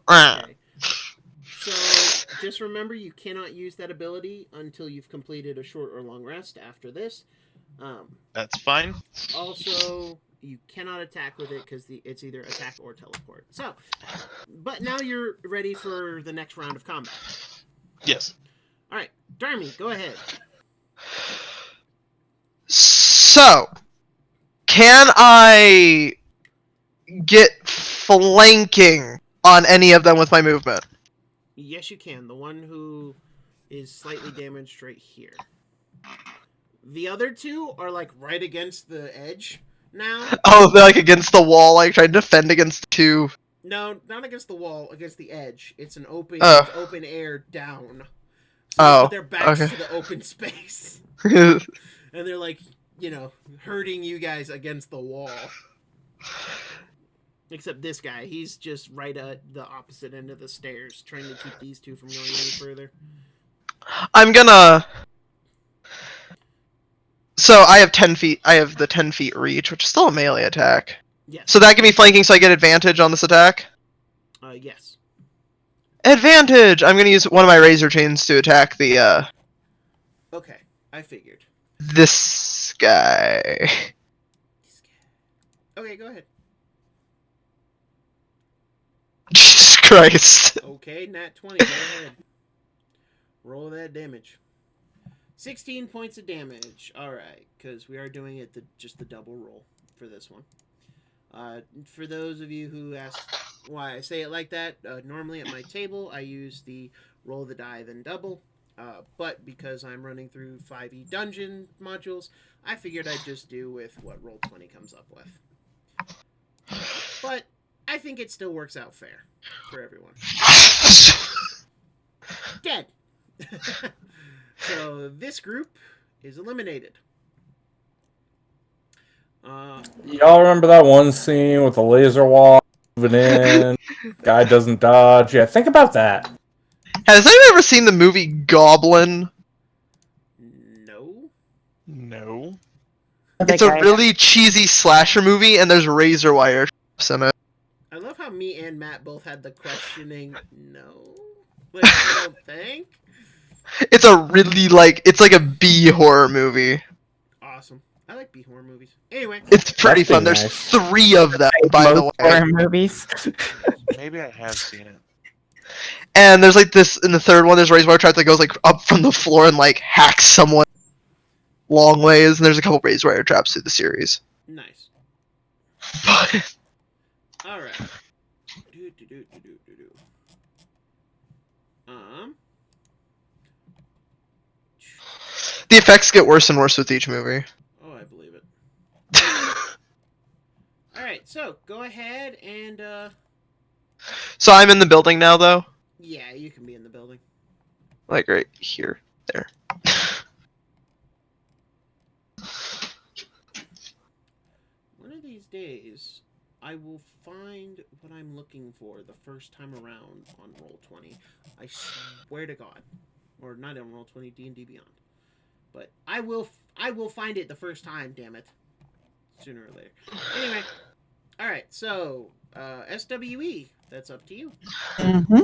Okay. So, just remember you cannot use that ability until you've completed a short or long rest after this.
That's fine.
Also, you cannot attack with it because it's either attack or teleport. So, but now you're ready for the next round of combat.
Yes.
Alright, Darmy, go ahead.
So, can I get flanking on any of them with my movement?
Yes, you can. The one who is slightly damaged right here. The other two are like right against the edge now.
Oh, they're like against the wall, like trying to defend against the two.
No, not against the wall, against the edge. It's an open,
Oh.
open air down. So
Oh,
their backs
okay.
to the open space,
Oh,
and they're like, hurting you guys against the wall. Except this guy, he's just right at the opposite end of the stairs, trying to keep these two from going any further.
I'm gonna. So I have 10 feet. I have the 10 feet reach, which is still a melee attack.
Yes.
So that can be flanking, so I get advantage on this attack.
Yes.
Advantage! I'm gonna use one of my razor chains to attack the
Okay, I figured.
this guy.
Okay, go ahead.
Jesus Christ.
Okay, nat 20, go ahead. Roll that damage. 16 points of damage. Alright, because we are doing it just the double roll for this one. For those of you who asked why I say it like that, normally at my table I use the roll the die then double. But because I'm running through 5e dungeon modules, I figured I'd just do with what Roll20 comes up with. But I think it still works out fair for everyone. Dead. So this group is eliminated.
Y'all remember that one scene with the laser wall moving in? Guy doesn't dodge. Yeah, think about that.
Has anyone ever seen the movie Goblin?
No.
No.
It's a really cheesy slasher movie, and there's razor wire traps in it.
I love how me and Matt both had the questioning no. Like, I don't think.
It's a really it's like a B horror movie.
Awesome. I like B horror movies. Anyway.
It's pretty
That's
fun.
pretty
There's
nice.
3 of them, by the way.
Horror movies.
Maybe I have seen it.
And there's like this in the third one. There's a razor wire trap that goes like up from the floor and like hacks someone long ways. And there's a couple razor wire traps through the series.
Nice.
But
Alright.
the effects get worse and worse with each movie.
Oh, I believe it. Alright, so go ahead and
So I'm in the building now, though.
yeah, you can be in the building.
Like right here, there.
One of these days, I will find what I'm looking for the first time around on Roll20. I swear to God, or not on Roll20, D&D Beyond. But I will find it the first time. Damn it, sooner or later. Anyway, all right. So SWE, that's up to you.
Mm-hmm.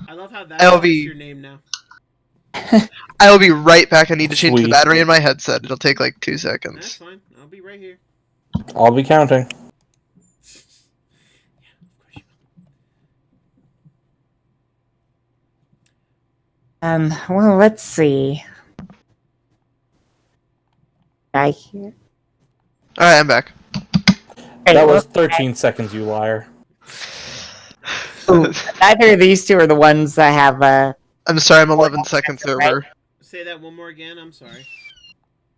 I love how
I'll
that's
be-
your name now.
I will be right back. I need to change the
Sweet.
battery in my headset. It'll take like 2
That's
seconds.
fine. I'll be right here.
I'll be counting.
Yeah, of course you will.
Well, let's see. I hear.
Alright, I'm back.
That was 13 seconds, you liar.
Ooh, neither of these two are the ones that have.
I'm sorry, I'm 11 seconds over.
Say that one more again. I'm sorry.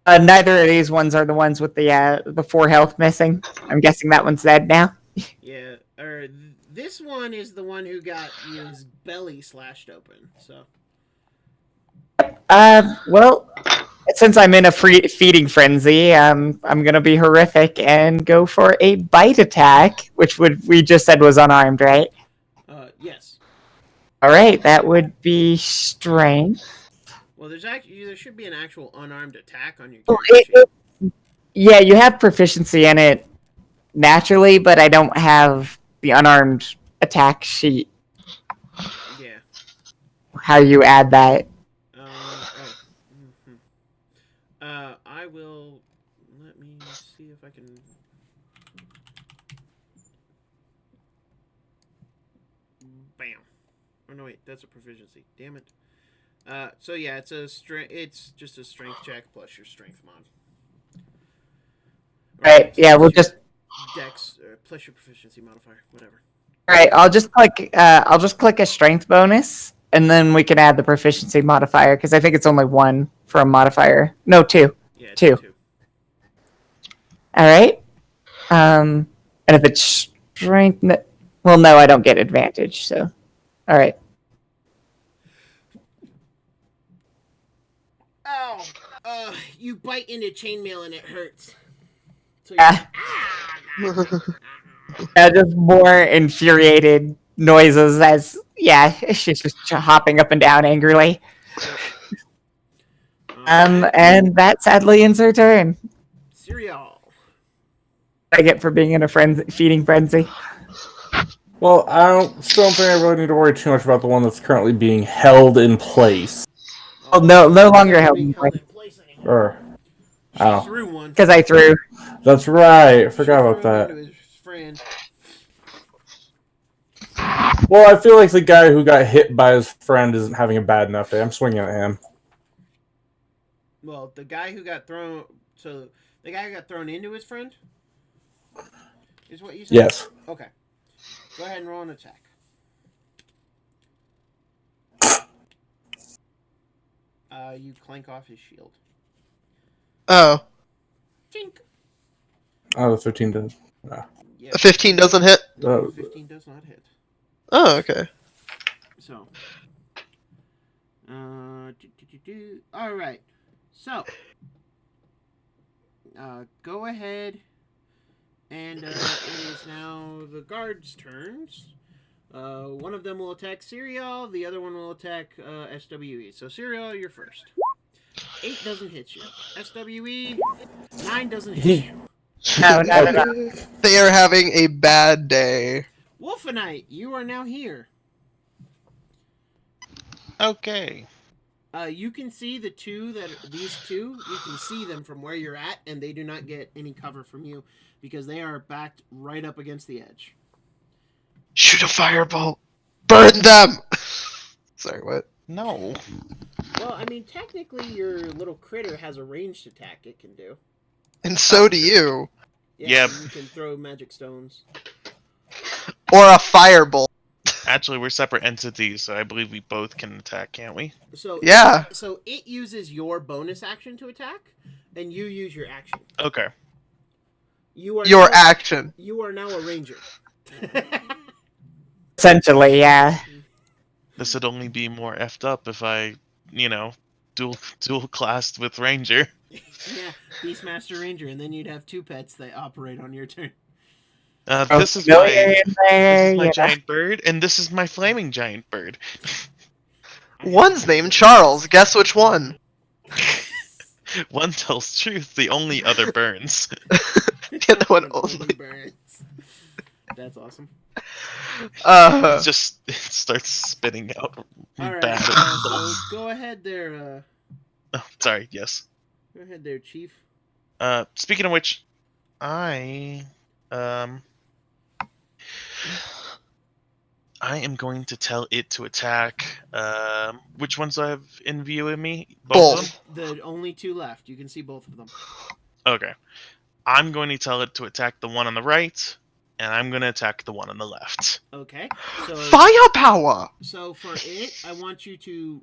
Neither of these ones are the ones with the 4 health missing. I'm guessing that one's dead now.
Yeah. Or this one is the one who got his belly slashed open. So.
Well, since I'm in a feeding frenzy, I'm gonna be horrific and go for a bite attack, which we just said was unarmed, right?
Yes.
All right, that would be strength.
Well, there should be an actual unarmed attack on your
Well,
character sheet.
Yeah, you have proficiency in it naturally, but I don't have the unarmed attack sheet.
Yeah.
How you add that?
I will. Let me see if I can. Bam. Oh no, wait, that's a proficiency. Damn it. So yeah, it's just a strength check plus your strength mod.
Right. Yeah, we'll just.
Dex plus your proficiency modifier, whatever.
All right. I'll just click a strength bonus, and then we can add the proficiency modifier because I think it's only 1 for a modifier. No, 2.
Yeah,
2. All right. And if it's strength, well, no, I don't get advantage. So, all right.
Ow! You bite into chainmail and it hurts. So
Just more infuriated noises as she's just hopping up and down angrily. And that sadly ends her turn.
Cereal.
I get for being in a feeding frenzy.
Well, still don't think I really need to worry too much about the one that's currently being held in place.
Oh, no longer held in
place anymore. She threw one.
Because I threw.
That's right. I forgot about that.
His friend.
Well, I feel like the guy who got hit by his friend isn't having a bad enough day. I'm swinging at him.
Well, the guy who got thrown. So the guy who got thrown into his friend. Is what you said?
Yes.
Okay. Go ahead and roll an attack. You clank off his shield.
Oh.
Tink.
Oh, the 15 does.
Yeah.
A 15 doesn't hit?
No, 15 does not hit.
Oh, okay.
So. Alright. So. Go ahead. And it is now the guards' turns. One of them will attack Cereal, the other one will attack SWE. So Cereal, you're first. 8 doesn't hit you. SWE, 9 doesn't hit you.
No.
They are having a bad day.
Wolfenite, you are now here.
Okay.
You can see these two, you can see them from where you're at, and they do not get any cover from you because they are backed right up against the edge.
Shoot a firebolt! Burn them! Sorry, what?
No.
Well, I mean, technically your little critter has a ranged attack it can do.
And so do you.
Yeah,
Yep.
You can throw magic stones.
Or a firebolt.
Actually, we're separate entities, so I believe we both can attack, can't we?
So
Yeah.
So it uses your bonus action to attack, and you use your action.
Okay.
You are
Your
now,
action.
You are now a ranger.
Essentially, yeah.
This would only be more effed up if I, dual classed with Ranger.
Yeah, Beastmaster Ranger, and then you'd have 2 pets that operate on your turn.
This is my giant bird, and this is my flaming giant bird.
One's named Charles. Guess which one?
One tells truth, the only other burns.
The one only
burns. That's awesome.
It starts spitting out
Alright,
bad.
so go ahead there,
Oh, sorry, yes.
Go ahead there, Chief.
Speaking of which, I I am going to tell it to attack. Which ones do I have in view of me?
Both.
Of
The only two left. You can see both of them.
them? Okay. I'm going to tell it to attack the one on the right, and I'm going to attack the one on the left.
Okay. So
Firepower!
so for it, I want you to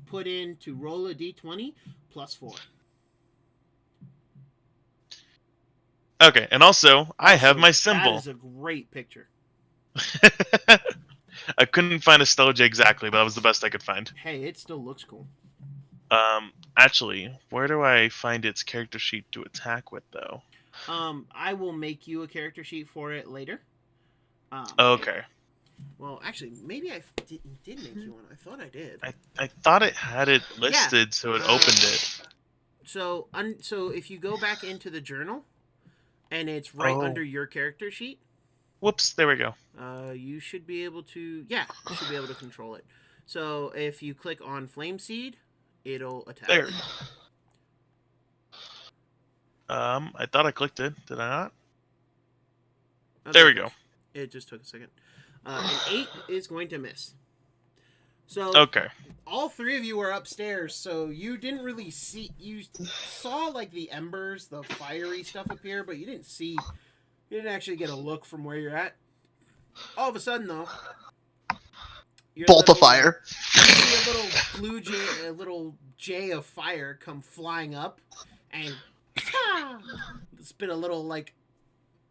put in to roll a d20 plus 4.
Okay, and also, I have
So
my
That
symbol.
is a great picture.
I couldn't find a Stoja exactly, but that was the best I could find.
Hey, it still looks cool.
Actually, where do I find its character sheet to attack with, though?
I will make you a character sheet for it later.
Okay.
Well, actually, maybe I did make you one. I thought I did.
I thought it had it listed, so it opened it.
So if you go back into the journal, and it's right under your character sheet,
Whoops, there we go.
you should be able to control it. So if you click on Flame Seed, it'll attack.
There. I thought I clicked it. Did I not? There we go.
It just took a second. An 8 is going to miss. So
Okay.
all three of you are upstairs, so you didn't really see. You saw like the embers, the fiery stuff appear, but you didn't actually get a look from where you're at. All of a sudden, though,
Bolt of fire.
You see a little blue jay, a little jay of fire come flying up, and spit a little like.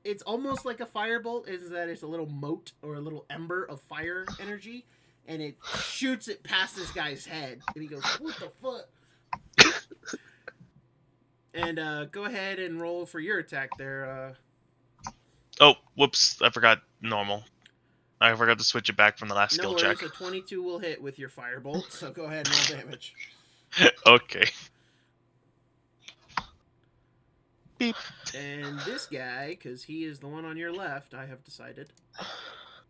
It's almost like a firebolt. Is that it's a little mote or a little ember of fire energy, and it shoots it past this guy's head, and he goes, "What the fuck?" And go ahead and roll for your attack there.
Oh, whoops! I forgot normal. I forgot to switch it back from the last
No
skill
worries,
check.
a 22 will hit with your firebolt, so go ahead and roll damage.
Okay. Beep.
And this guy, because he is the one on your left, I have decided.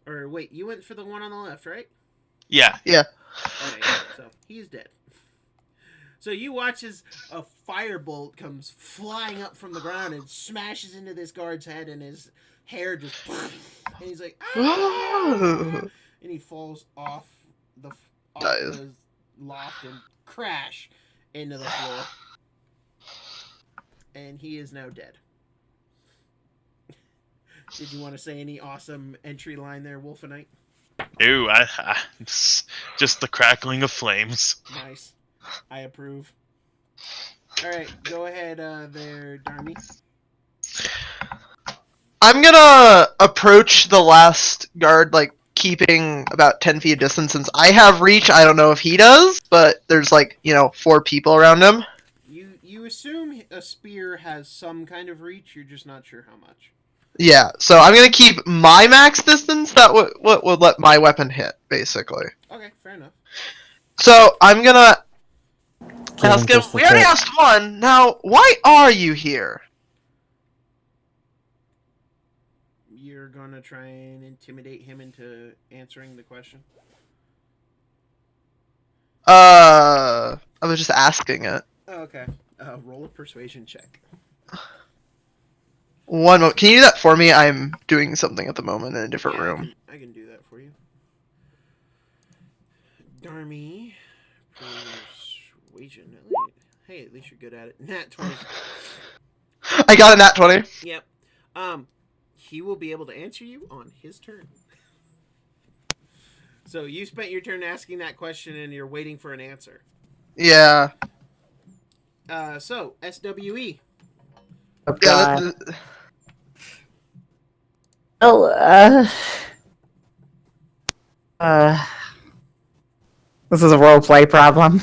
Or wait, you went for the one on the left, right?
Yeah.
Yeah.
Okay, so he's dead. So you watch as a firebolt comes flying up from the ground and smashes into this guard's head, and his hair just... And he's like... "Ah!" And he falls off the loft and crash into the floor. And he is now dead. Did you want to say any awesome entry line there, Wolfenite?
Ooh, just the crackling of flames.
Nice. I approve. Alright, go ahead there, Darmy.
I'm gonna approach the last guard, like, keeping about 10 feet of distance. Since I have reach, I don't know if he does, but there's, like, 4 people around him.
You assume a spear has some kind of reach, you're just not sure how much.
Yeah, so I'm gonna keep my max distance. That would let my weapon hit, basically.
Okay, fair enough.
So I'm gonna ask him.
just
We already asked one. Now, why are you here?
You're gonna try and intimidate him into answering the question?
I was just asking it.
Oh, okay. Roll a persuasion check.
One moment. Can you do that for me? I'm doing something at the moment in a different room.
I can do that for you. Darmy, persuasion. Hey, at least you're good at it. Nat 20.
I got a nat 20.
Yep. He will be able to answer you on his turn. So you spent your turn asking that question, and you're waiting for an answer.
Yeah.
So SWE.
Oh,
Yeah.
God. This is a roleplay problem.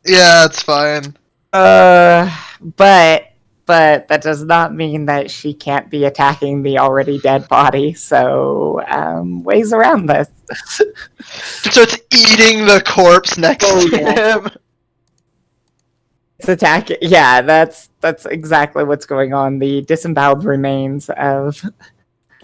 Yeah, it's fine.
But that does not mean that she can't be attacking the already dead body, so, ways around this.
So it's eating the corpse next to him.
It's attacking. Yeah, that's exactly what's going on. The disemboweled remains of...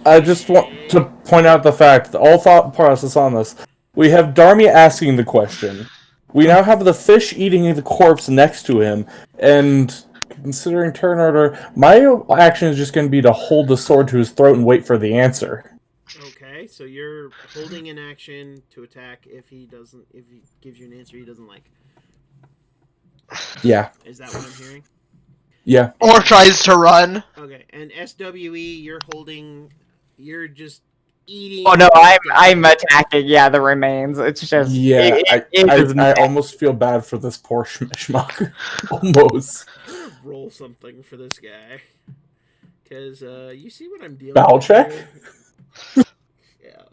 I just want to point out the fact that all thought process on this. We have Darmy asking the question. We now have the fish eating the corpse next to him, and considering turn order, my action is just going to be to hold the sword to his throat and wait for the answer.
Okay, so you're holding an action to attack if he gives you an answer he doesn't like.
Yeah.
Is that what I'm hearing?
Yeah.
Or tries to run.
Okay, and SWE, you're just eating.
Oh no,
death.
I'm attacking. Yeah, the remains. It's just
Yeah.
it is
I almost feel bad for this poor schmuck. Almost.
I'm gonna roll something for this guy, because you see what I'm dealing
Battle
with
check?
here? Yeah,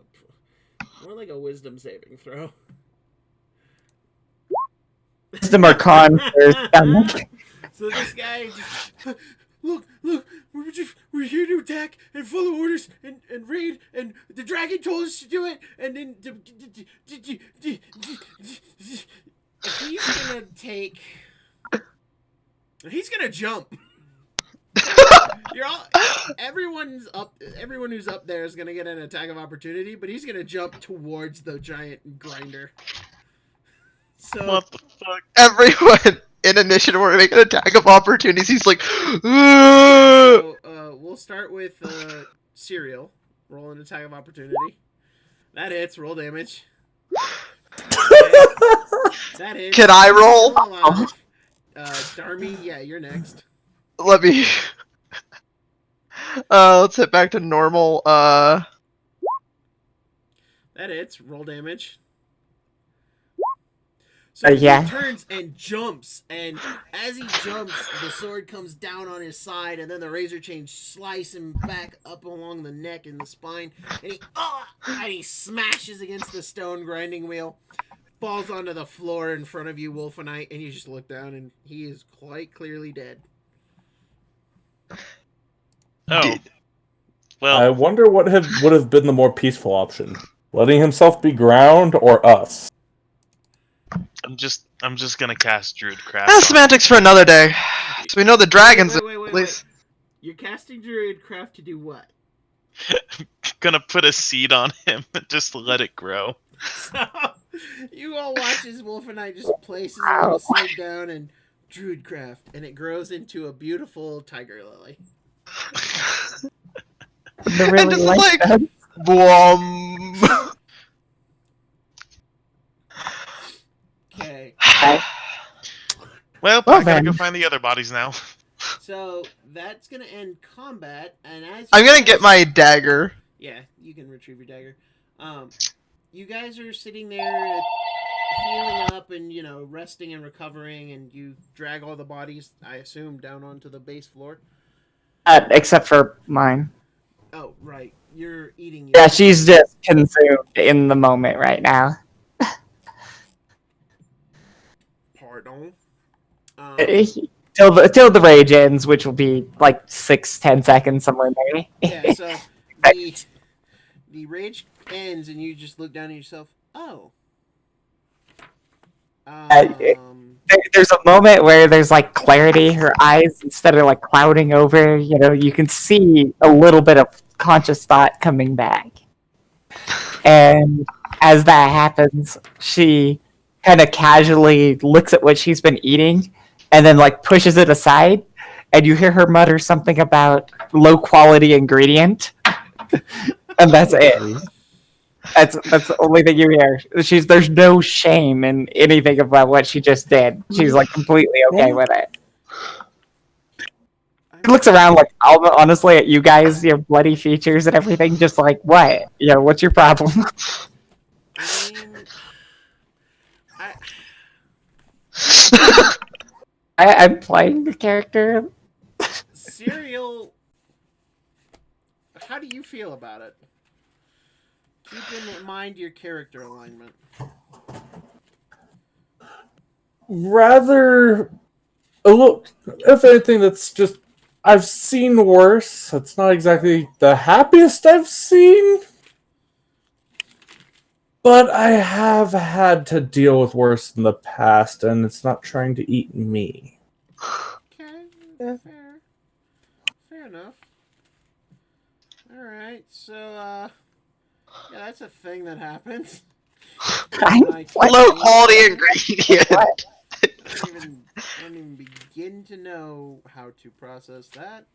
more like a wisdom saving throw.
Wisdom or con first.
So this guy just look, we're here to attack and follow orders and raid, and the dragon told us to do it, and then he's gonna jump. Everyone who's up there is gonna get an attack of opportunity, but he's gonna jump towards the giant grinder. So
What the fuck?
Everyone in initiative were making an attack of opportunities. He's like,
So, we'll start with Cereal. Roll an attack of opportunity. That hits. Roll damage. That hits.
Can I roll?
Darmy, yeah, you're next.
let me. Let's hit back to normal.
That hits. Roll damage. So
Yeah.
he turns and jumps, and as he jumps, the sword comes down on his side, and then the razor chains slice him back up along the neck and the spine, and he smashes against the stone grinding wheel, falls onto the floor in front of you, Wolfenite, and you just look down, and he is quite clearly dead.
Oh. Well,
I wonder what would have been the more peaceful option. Letting himself be ground or us?
I'm just gonna cast Druidcraft.
That's semantics for another day. So we know the dragons.
Wait.
At least.
You're casting Druidcraft to do what?
Gonna put a seed on him and just let it grow.
So, you all watch as Wolfenite just places a little seed down and Druidcraft, and it grows into a beautiful tiger lily.
And just like, boom.
Okay.
Well,
Well
I gotta go
then.
find the other bodies now.
So that's gonna end combat, and as
I'm gonna get my dagger.
Yeah, you can retrieve your dagger. You guys are sitting there healing up and resting and recovering, and you drag all the bodies, I assume, down onto the base floor.
Except for mine.
Oh, right, you're eating.
Yeah, she's just consumed in the moment right now.
Pardon.
Till the rage ends, which will be like 6-10 seconds somewhere there.
Yeah, so the rage ends, and you just look down at yourself. Oh.
There's a moment where there's like clarity. Her eyes, instead of like clouding over, you can see a little bit of conscious thought coming back. And as that happens, she kind of casually looks at what she's been eating and then like pushes it aside, and you hear her mutter something about low quality ingredient. And that's it. That's the only thing you hear. There's no shame in anything about what she just did. She's like completely okay with it. She looks around like honestly at you guys, your bloody features and everything, just like, what? What's your problem? I'm playing the character.
Cereal, how do you feel about it? Keep in mind your character alignment.
Rather, look, if anything, that's just, I've seen worse. It's not exactly the happiest I've seen, but I have had to deal with worse in the past, and it's not trying to eat me.
Okay, fair enough. All right, so yeah, that's a thing that happens.
Low quality ingredient.
I don't even begin to know how to process that,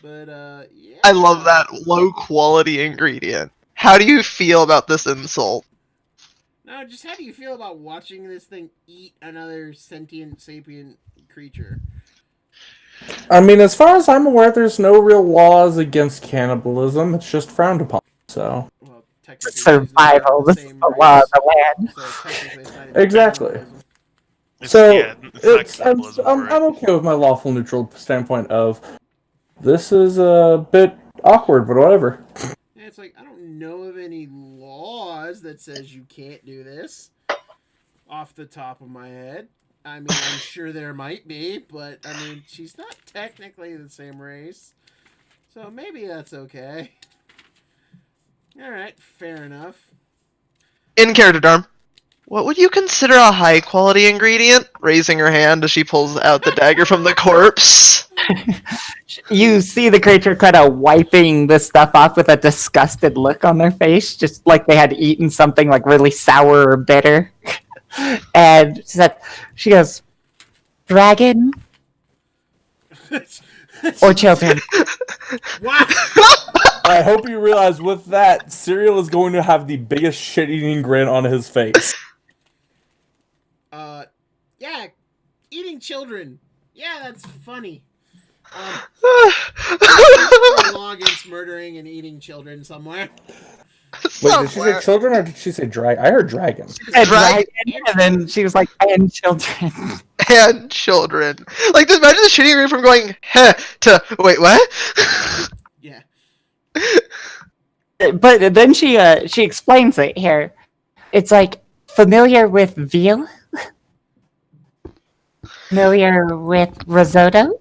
but yeah.
I love that low quality ingredient. How do you feel about this insult?
No, just how do you feel about watching this thing eat another sentient sapient creature?
I mean, as far as I'm aware, there's no real laws against cannibalism. It's just frowned upon. So
Well, technically,
Survival. This is the law of the land.
So technically, it's not even
exactly.
cannibalism.
So
it's not cannibalism
I'm
for it.
okay with my lawful neutral standpoint of this is a bit awkward, but whatever.
And it's like I don't know of any laws that says you can't do this. Off the top of my head, I mean, I'm sure there might be, but I mean, she's not technically the same race, so maybe that's okay. All right, fair enough.
In character, Darm. What would you consider a high quality ingredient? Raising her hand as she pulls out the dagger from the corpse.
You see the creature kind of wiping this stuff off with a disgusted look on their face, just like they had eaten something like really sour or bitter. And she goes, dragon or children?
Wow.
I hope you realize with that, Serial is going to have the biggest shit-eating grin on his face.
Yeah, eating children. Yeah, that's funny. I'm law against murdering and eating children somewhere.
Wait, did she say children or did she say dragon? I heard dragon.
And dragon, and then she was like, and children.
And children. Like, imagine the shitty read from going, heh, to, wait, what?
Yeah.
But then she explains it here. It's like, familiar with veal? Familiar with risotto?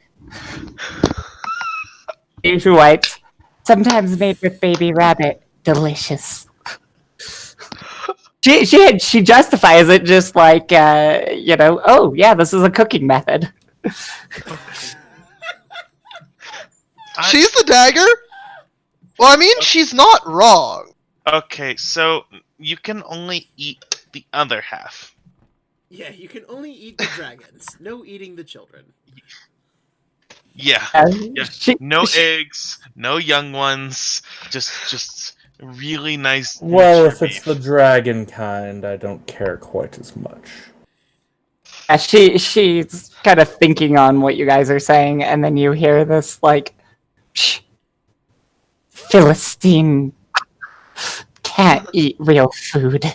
She wipes. Sometimes made with baby rabbit. Delicious. She justifies it just like, oh, yeah, this is a cooking method.
She's the dagger? Well, I mean, she's not wrong.
Okay, so you can only eat the other half.
Yeah, you can only eat the dragons. No eating the children.
Yeah. No eggs, no young ones. Just really nice.
Well,
mature
if it's
beef.
the dragon kind, I don't care quite as much.
She's kind of thinking on what you guys are saying, and then you hear this, like, Psh, Philistine can't eat real food.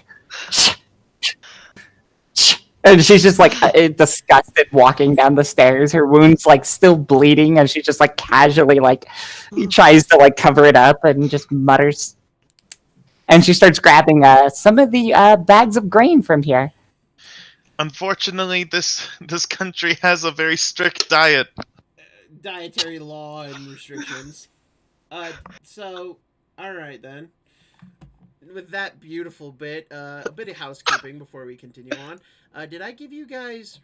And she's just like disgusted walking down the stairs. Her wound's like still bleeding, and she just like casually like tries to like cover it up and just mutters. And she starts grabbing some of the bags of grain from here.
Unfortunately, this country has a very strict diet.
Dietary law and restrictions. So, all right then. With that beautiful bit, a bit of housekeeping before we continue on. Did I give you guys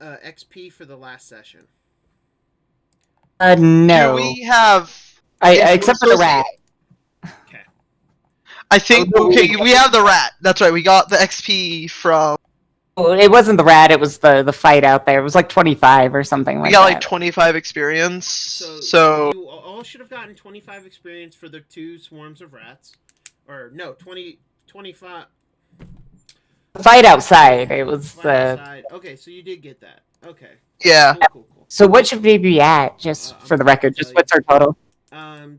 XP for the last session?
No.
Do we have...
Except for the rat.
Okay.
I think, okay, we have the rat. That's right, we got the XP from...
Well, it wasn't the rat, it was the fight out there. It was like 25 or something like that.
We got like 25 experience. So
you all should have gotten 25 experience for the 2 swarms of rats. Or, no, 25...
The fight outside, it was
outside. Okay, so you did get that. Okay.
yeah.
Cool.
So what should we be at, just for the record? Just what's our total?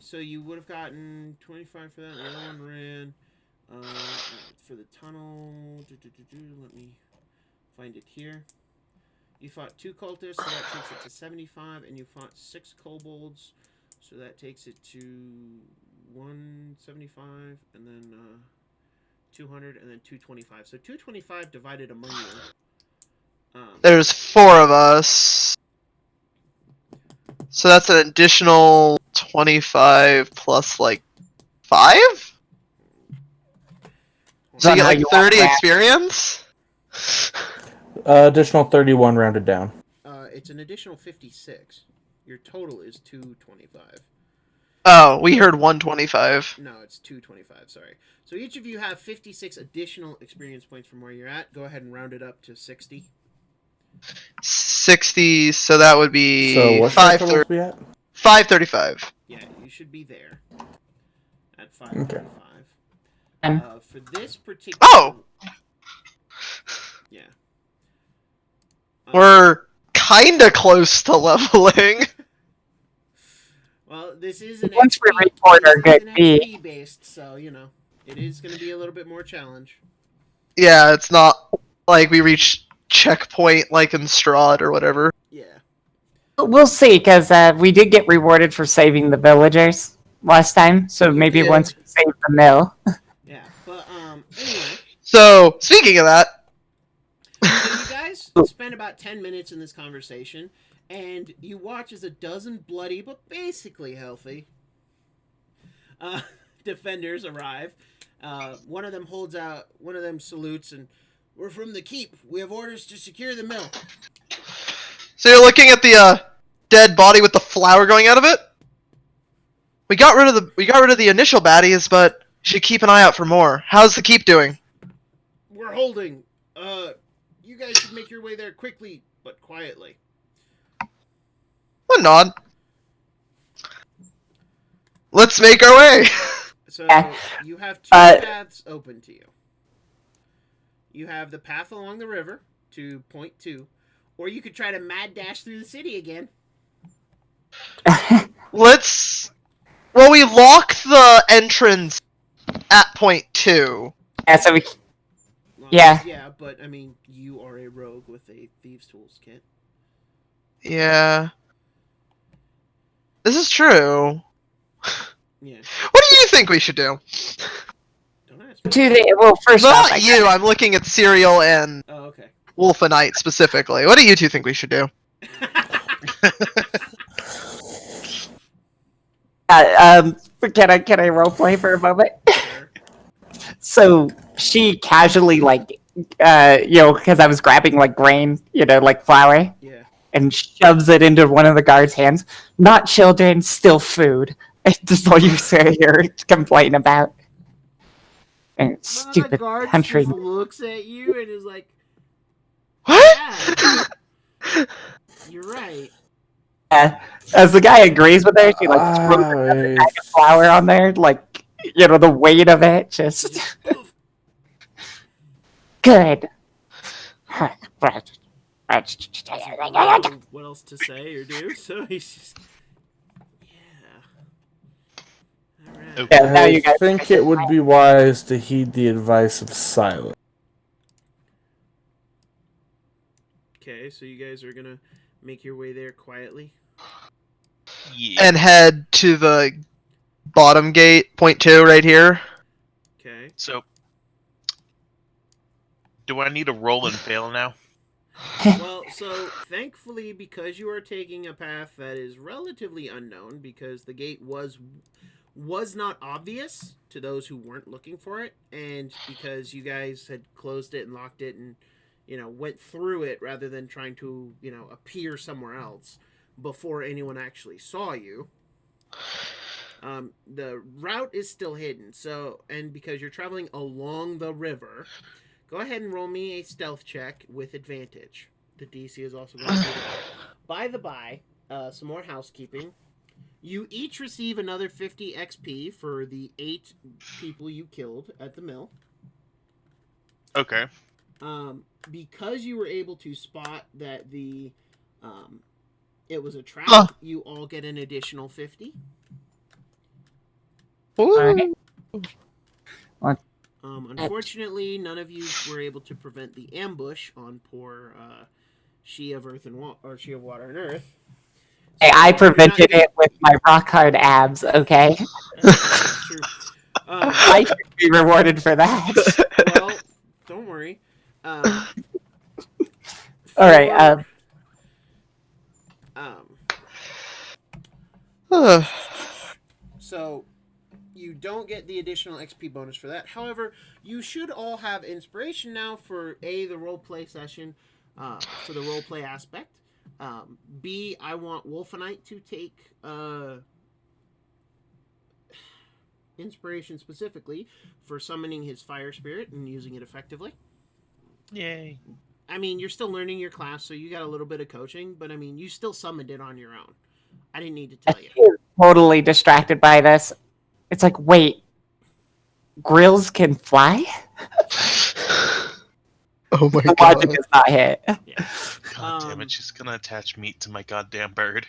So you would have gotten 25 for that. The other one ran for the tunnel. Let me find it here. You fought 2 cultists, so that takes it to 75, and you fought 6 kobolds, so that takes it to 175, and then 200, and then 225. So 225 divided among you.
There's 4 of us. So that's an additional 25 plus like 5? So you get like 30 experience?
Additional 31 rounded down.
It's an additional 56. Your total is 225.
Oh, we heard 125.
No, it's 225, sorry. So each of you have 56 additional experience points from where you're at. Go ahead and round it up to 60.
60, so that would be
So what should our totals be at?
535.
Yeah, you should be there at 535. For this particular...
Oh!
Yeah.
We're kinda close to leveling.
Well, this is an
Once we
XP,
report
this
our
is
good
an
deed.
XP based, so you know it is going to be a little bit more challenge.
Yeah, it's not like we reach checkpoint like in Strahd or whatever.
Yeah.
We'll see, because we did get rewarded for saving the villagers last time, so maybe
did.
once we save the mill.
Yeah, but anyway,
So, speaking of that,
so you guys spend about 10 minutes in this conversation, and you watch as a dozen bloody but basically healthy defenders arrive. One of them holds out, one of them salutes, and we're from the keep. We have orders to secure the mill.
so you're looking at the dead body with the flower going out of it? We got rid of the initial baddies, but should keep an eye out for more. How's the keep doing?
We're holding. You guys should make your way there quickly but quietly.
A nod. Let's make our way.
So
Yeah.
you have two
Uh,
paths open to you. You have the path along the river to point 2, or you could try to mad dash through the city again.
Well, we locked the entrance at point 2.
Yeah, so we...
Well,
Yeah.
Yeah, but I mean, you are a rogue with a thieves' tools kit.
Yeah. This is true.
Yeah.
What do you think we should do?
Don't ask
Well, first off,
Not you. I'm looking at Serial and
Oh, okay.
Wolfenite specifically. What do you two think we should do?
can I roleplay for a moment?
Sure.
So she casually, like, because I was grabbing, like, grain, like flour,
Yeah.
and shoves it into one of the guards' hands. Not children, still food. That's all you're complaining about. And
One of the
stupid
guards
country.
just looks at you and is like,
What?
"Yeah, you're right."
As the guy agrees with her, she, like, throws another bag of flour on there, like, the weight of it, just... Good.
I don't know what else to say or do, so he's just, yeah. All right.
Okay.
Yeah, now you
I
guys
think it would be wise to heed the advice of silence.
Okay, so you guys are gonna make your way there quietly.
Yeah.
And head to the bottom gate, point 2, right here.
Okay.
So, do I need to roll and fail now?
Well, so thankfully, because you are taking a path that is relatively unknown, because the gate was not obvious to those who weren't looking for it, and because you guys had closed it and locked it and went through it rather than trying to appear somewhere else before anyone actually saw you. The route is still hidden, so, and because you're traveling along the river, go ahead and roll me a stealth check with advantage. The DC is also going to do that. By the by, some more housekeeping. You each receive another 50 XP for the 8 people you killed at the mill.
Okay.
Because you were able to spot that it was a trap,
Huh.
you all get an additional 50.
Ooh.
Unfortunately, none of you were able to prevent the ambush on poor She of Earth and or She of Water and Earth.
Hey, I prevented it with my rock hard abs, okay?
That's true.
I should be rewarded for that.
Well, don't worry.
Alright,
So, you don't get the additional XP bonus for that. However, you should all have inspiration now for A, the roleplay session, for the roleplay aspect. B, I want Wolfenite to take inspiration specifically for summoning his fire spirit and using it effectively.
Yay.
I mean, you're still learning your class, so you got a little bit of coaching, but I mean, you still summoned it on your own. I didn't need to tell you.
She's totally distracted by this. It's like, wait. grills can fly?
Oh my
The
god.
logic is not hit.
Yeah.
God damn it, she's gonna attach meat to my goddamn bird.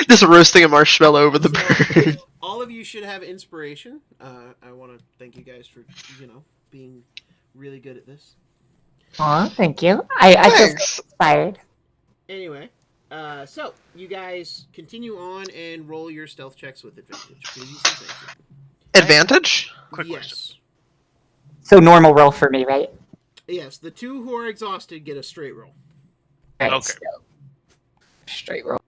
Just roasting a marshmallow over the
So-
bird.
All of you should have inspiration. I want to thank you guys for being really good at this.
Aw, thank you. I feel so
Thanks.
inspired.
Anyway, so you guys continue on and roll your stealth checks with advantage. Please and thank you.
Advantage?
Quick
yes.
question.
So normal roll for me, right?
Yes, the two who are exhausted get a straight roll.
Right,
Okay.
so straight roll.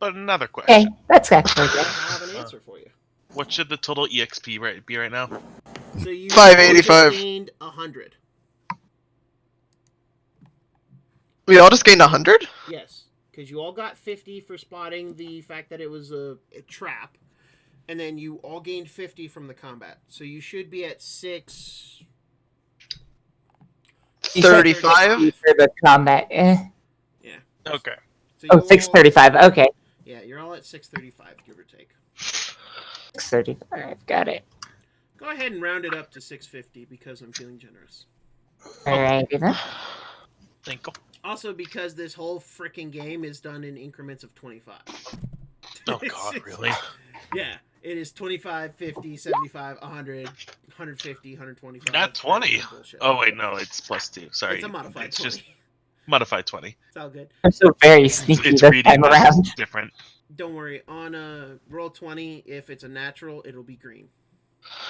But another
Okay,
question.
that's actually
I
good.
have an answer for you.
What should the total EXP be right now?
So you
585.
just gained 100.
We all just gained 100?
Yes, because you all got 50 for spotting the fact that it was a trap, and then you all gained 50 from the combat. So you should be at 6.
You said
35?
For the combat.
Okay.
So
Oh,
you all-
635. Okay.
Yeah, you're all at 635, give or take.
635. Got it.
Go ahead and round it up to 650 because I'm feeling generous.
Alrighty then.
Thank you.
Also, because this whole freaking game is done in increments of 25.
Oh god, really?
Yeah, it is 25, 50, 75, 100, 150, 125.
Not 20.
Bullshit.
Oh wait, no, it's +2. Sorry.
It's a modified
It's
20.
just modified 20.
It's all good.
I'm so very sneaky
It's
this
reading
time
this
around.
different.
Don't worry. On a roll 20, if it's a natural, it'll be green.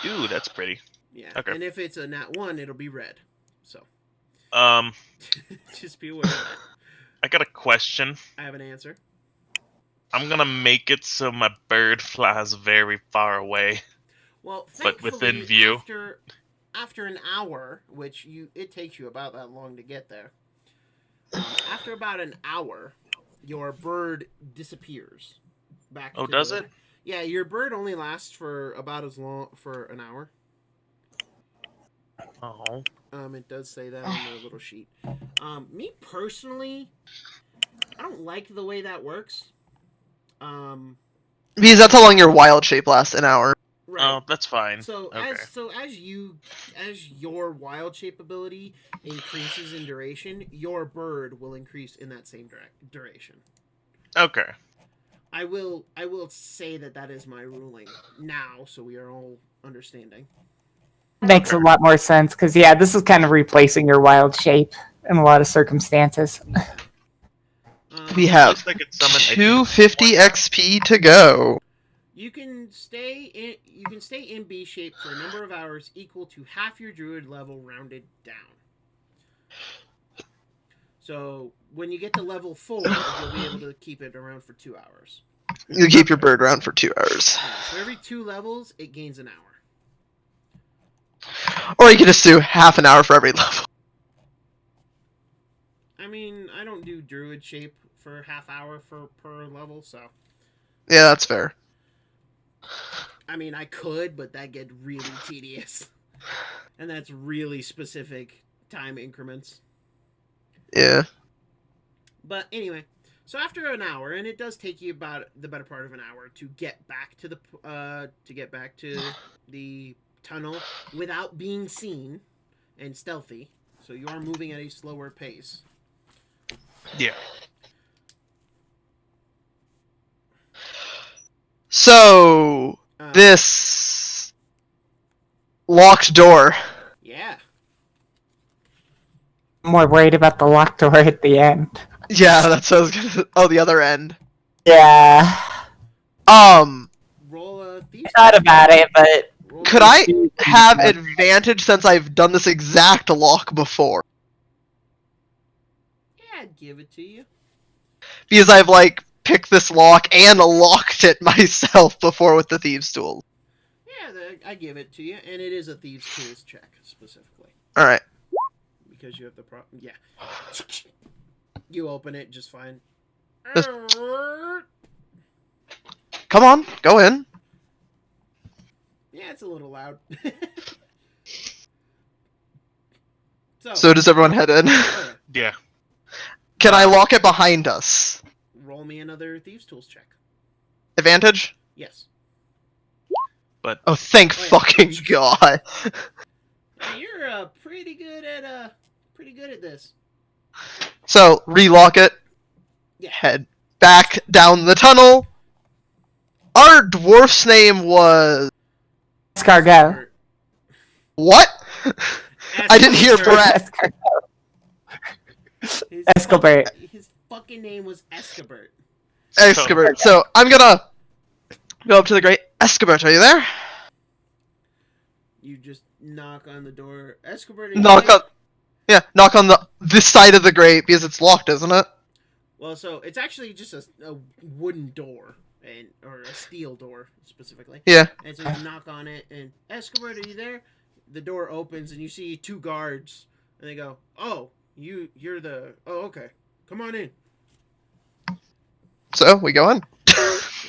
Ooh, that's pretty.
Yeah.
Okay.
And if it's a nat 1, it'll be red. So,
Um,
just be aware of that.
I got a question.
I have an answer.
I'm gonna make it so my bird flies very far away.
Well,
But within
thankfully,
view.
After an hour, which it takes you about that long to get there. After about an hour, your bird disappears. Back.
Oh,
to
does
the-
it?
Yeah, your bird only lasts for about as long for an hour.
Oh.
It does say that on the little sheet. Me personally, I don't like the way that works.
Because that's how long your wild shape lasts, an hour.
Right.
Oh, that's fine.
So
Okay.
as your wild shape ability increases in duration, your bird will increase in that same duration.
Okay.
I will say that is my ruling now, so we are all understanding.
Makes a lot more sense because yeah, this is kind of replacing your wild shape in a lot of circumstances.
We have
At least I could summon a
250 XP to go.
You can stay in B shape for a number of hours equal to half your druid level rounded down. So when you get to level 4, you'll be able to keep it around for 2 hours.
You keep your bird around for 2 hours.
Yeah, so every 2 levels, it gains an hour.
Or you can just do half an hour for every level.
I mean, I don't do druid shape for half hour per level, so
Yeah, that's fair.
I mean, I could, but that get really tedious. And that's really specific time increments.
Yeah.
But anyway, so after an hour, and it does take you about the better part of an hour to get back to the tunnel without being seen and stealthy. So you are moving at a slower pace.
Yeah.
So, this locked door.
Yeah.
I'm more worried about the locked door at the end.
Yeah, that's what I was gonna. Oh, the other end.
Yeah,
Roll a thief.
I thought about it, but
Roll
Could
a-
I have advantage since I've done this exact lock before?
Yeah, I'd give it to you.
Because I've like picked this lock and locked it myself before with the thieves' tool.
Yeah, I give it to you, and it is a thieves' tools check specifically
All right.
because you have the problem. Yeah. You open it just fine.
Just- Come on, go in.
Yeah, it's a little loud.
So does everyone head in?
oh,
Yeah.
Can I lock it behind us?
yeah. Roll me another thieves' tools check.
Advantage?
Yes.
But
Oh, thank
Oh, yeah.
fucking God.
Yeah, you're pretty good at this.
So, relock it.
Yeah.
Head back down the tunnel. Our dwarf's name was...
Escargot.
What? I didn't hear
Escobert.
Brett.
Escargot. Escobert.
His fucking name was Escobert.
Escobert. So, I'm gonna go up to the grate. Escobert, are you there?
You just knock on the door. Escobert, are you
Knock
there?
on... Yeah, knock on this side of the grate, because it's locked, isn't it?
Well, so it's actually just a wooden door, or a steel door specifically.
Yeah.
And so you knock on it, and Escobert, are you there? The door opens, and you see 2 guards, and they go, "Oh, you're the... Oh, okay. Come on in."
So, we go in.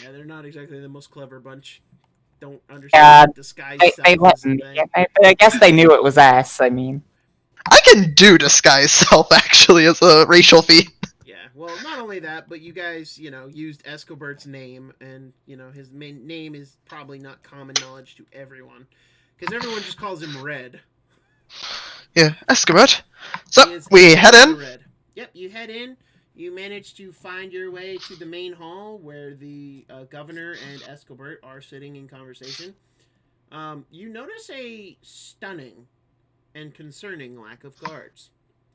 Yeah, they're not exactly the most clever bunch. Don't understand disguise
They
self
let
as a
me.
thing.
I guess they knew it was us. I mean,
I can do disguise self, actually, as a racial feat.
Yeah, well, not only that, but you guys, used Escobert's name, and, his main name is probably not common knowledge to everyone. Because everyone just calls him Red.
Yeah, Escobert. So,
He is
we head
Escobert
in.
Red. Yep, you head in. You manage to find your way to the main hall where the governor and Escobert are sitting in conversation. You notice a stunning and concerning lack of guards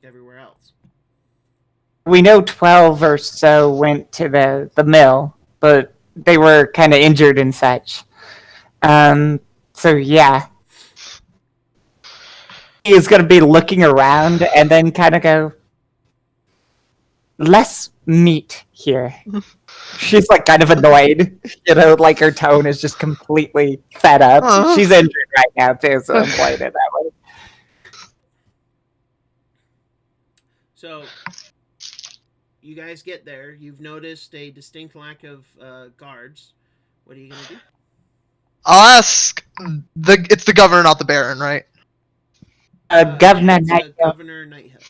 everywhere else.
we know 12 or so went to the mill, but they were kind of injured and such. So yeah. He is going to be looking around and then kind of go, less meat here. She's like kind of annoyed, like her tone is just completely fed up. She's injured right now too, so I'm playing it that way.
So, you guys get there. You've noticed a distinct lack of guards. What are you going to do?
I'll ask... It's the governor, not the baron, right?
Governor
it's,
Nighthill.
Governor Nighthill.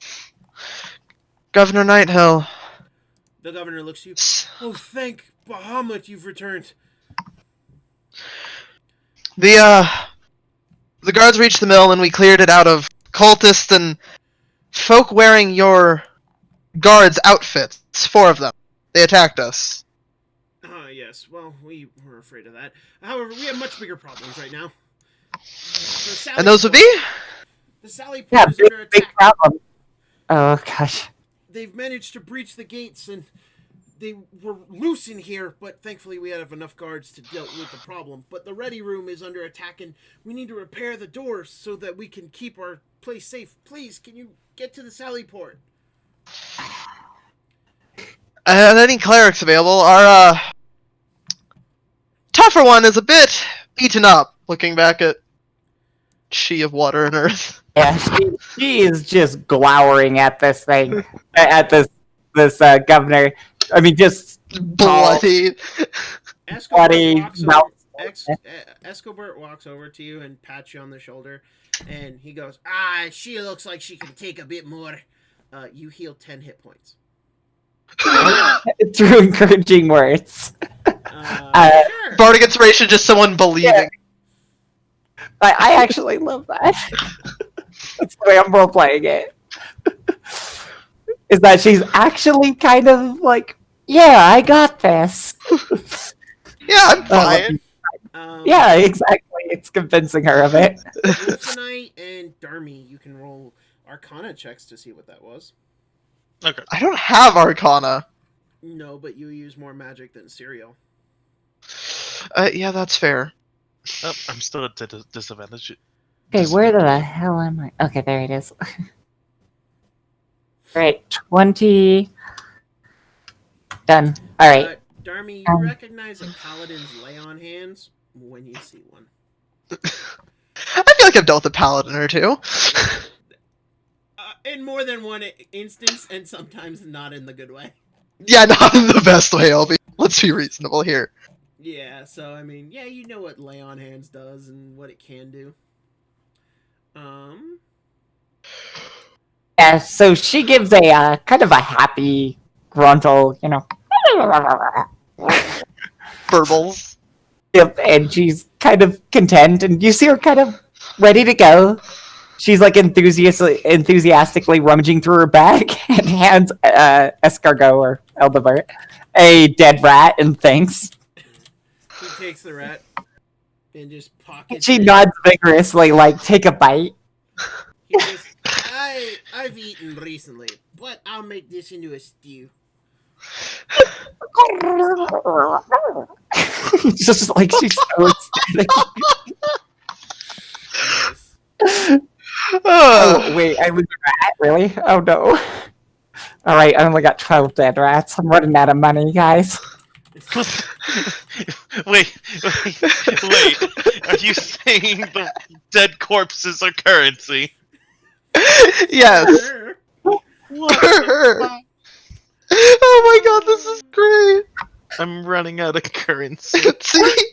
Governor Nighthill.
The governor looks to you. Oh, thank Bahamut you've returned.
The guards reached the mill and we cleared it out of cultists and folk wearing your guards' outfits. 4 of them. They attacked us.
Yes. Well, we were afraid of that. However, we have much bigger problems right now.
And those would be?
The Sally
Yeah,
Port is under
big
attack.
problem. Oh gosh.
They've managed to breach the gates, and they were loose in here, but thankfully we have enough guards to deal with the problem. But the ready room is under attack, and we need to repair the doors so that we can keep our place safe. Please, can you get to the Sally Port?
Any clerics available? Our, tougher one is a bit beaten up, looking back at She of Water and Earth.
Yeah, she is just glowering at this thing, at this governor. I mean, just
Bloody.
Escobert walks over to you and pats you on the shoulder, and he goes, she looks like she can take a bit more. You heal 10 hit points.
through encouraging words.
Sure.
Bardic Inspiration, just someone believing.
Yeah. I actually love that. That's the way I'm role playing it. Is that she's actually kind of like, yeah, I got this.
Yeah, I'm fine.
Yeah, exactly. It's convincing her of it.
Wolfenstein and Darmy, you can roll Arcana checks to see what that was.
Okay.
I don't have Arcana.
No, but you use more magic than Serial.
Yeah, that's fair.
Oh, I'm still at disadvantage.
Okay, where the hell am I? Okay, there it is. Alright, 20. Done. Alright.
Darmy, you recognize a paladin's lay on hands when you see one.
I feel like I've dealt with a paladin or two.
In more than one instance, and sometimes not in the good way.
Yeah, not in the best way, let's be reasonable here.
Yeah, so, I mean, yeah, you know what lay on hands does and what it can do.
Yeah, so she gives a kind of a happy gruntle,
Burbles.
Yep, and she's kind of content, and you see her kind of ready to go. She's like enthusiastically rummaging through her bag and hands Escargot or Eldebert a dead rat and thanks.
He takes the rat and just pockets
She
it.
nods vigorously, like, take a bite.
He goes, I've eaten recently, but I'll make this into a stew.
Just like she's so ecstatic.
Nice.
Oh, wait, I lose a rat? Really? Oh, no. Alright, I only got 12 dead rats. I'm running out of money, guys.
wait. Are you saying the dead corpses are currency?
Yes. Oh my god, this is great.
I'm running out of currency.
See?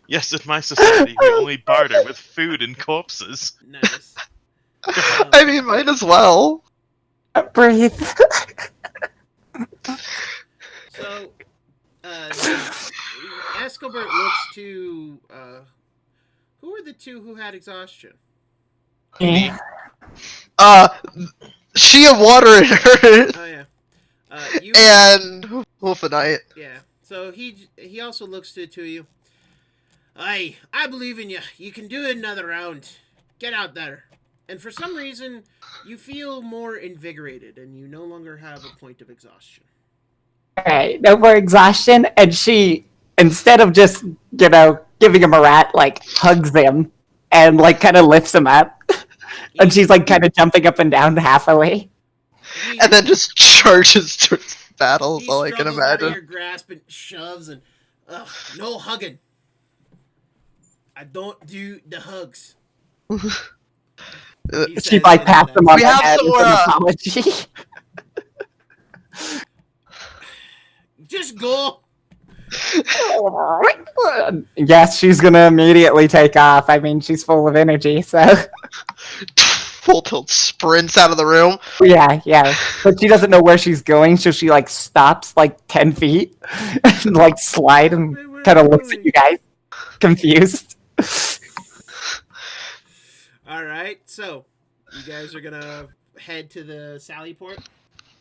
Yes, in my society, we only barter with food and corpses.
Nice.
I mean, might as well.
Breathe.
So, Escobert looks to, who are the two who had exhaustion?
She of water and earth,
Oh, yeah. You,
and Wolfenite.
yeah. So he also looks to the two of you. I believe in you. You can do another round. Get out there. And for some reason, you feel more invigorated, and you no longer have a point of exhaustion.
Alright, no more exhaustion, and she, instead of just, giving him a rat, like, hugs him, and, like, kind of lifts him up. And she's, like, kind of jumping up and down halfway.
And then just charges towards battle, is all I can
struggles out of
imagine.
your grasp and shoves and no hugging. I don't do the hugs. He
She,
says
like,
it
pats
in
him on
We
the
have
head
some
with
more,
an apology.
Just go.
Yes, she's gonna immediately take off. I mean, she's full of energy, so...
Full tilt sprints out of the room.
Yeah. But she doesn't know where she's going, so she, like, stops, like, 10 feet, and, like, slide and kind of looks at you guys, confused.
Alright, so you guys are gonna head to the Sally Port.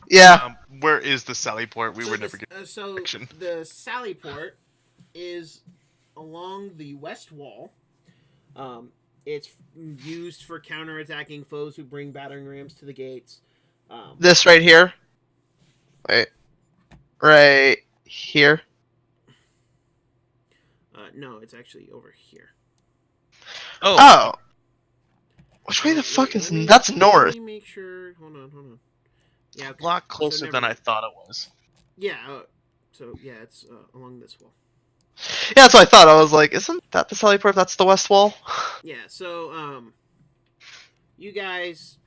Yeah.
Where is the Sally Port? We were never getting
So
direction.
the Sally Port is along the west wall. It's used for counterattacking foes who bring battering rams to the gates.
This right here. Wait. Right here.
No, it's actually over here.
Oh. Which way the fuck is... That's north.
Let me make sure. Hold on. Yeah, okay.
A lot closer than I thought it was.
Yeah, so yeah, it's along this wall.
Yeah, that's what I thought. I was like, isn't that the Sally Port? That's the west wall?
Yeah, so you guys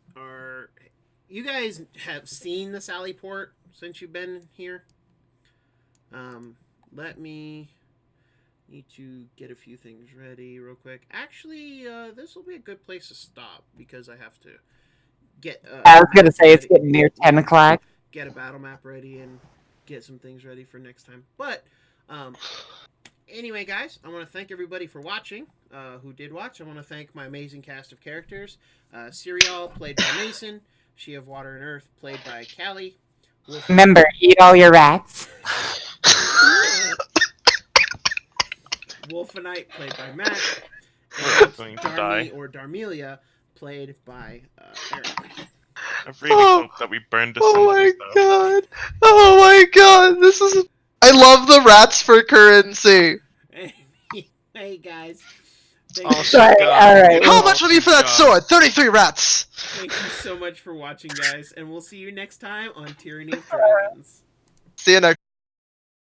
have seen the Sally Port since you've been here. Let me need to get a few things ready real quick. Actually, this will be a good place to stop because I have to get.
I was gonna say it's getting near 10 o'clock.
Get a battle map ready and get some things ready for next time. But anyway, guys, I want to thank everybody for watching. Who did watch? I want to thank my amazing cast of characters. Cereal, played by Mason. She of Water and Earth, played by Callie.
Remember, eat all your rats.
Wolfenite, played by Matt.
We're
And
going to
Darmy
die.
or Darmelia, played by Eric.
I really hope that we burn to
Oh my
something, though.
god. Oh my god. This is... I love the rats for currency.
Hey guys.
Oh,
Thank,
Sorry, alright.
How much will you for that
God.
sword? 33 rats.
thank you so much for watching, guys, and we'll see you next time on Tyranny of Dragons.
See you next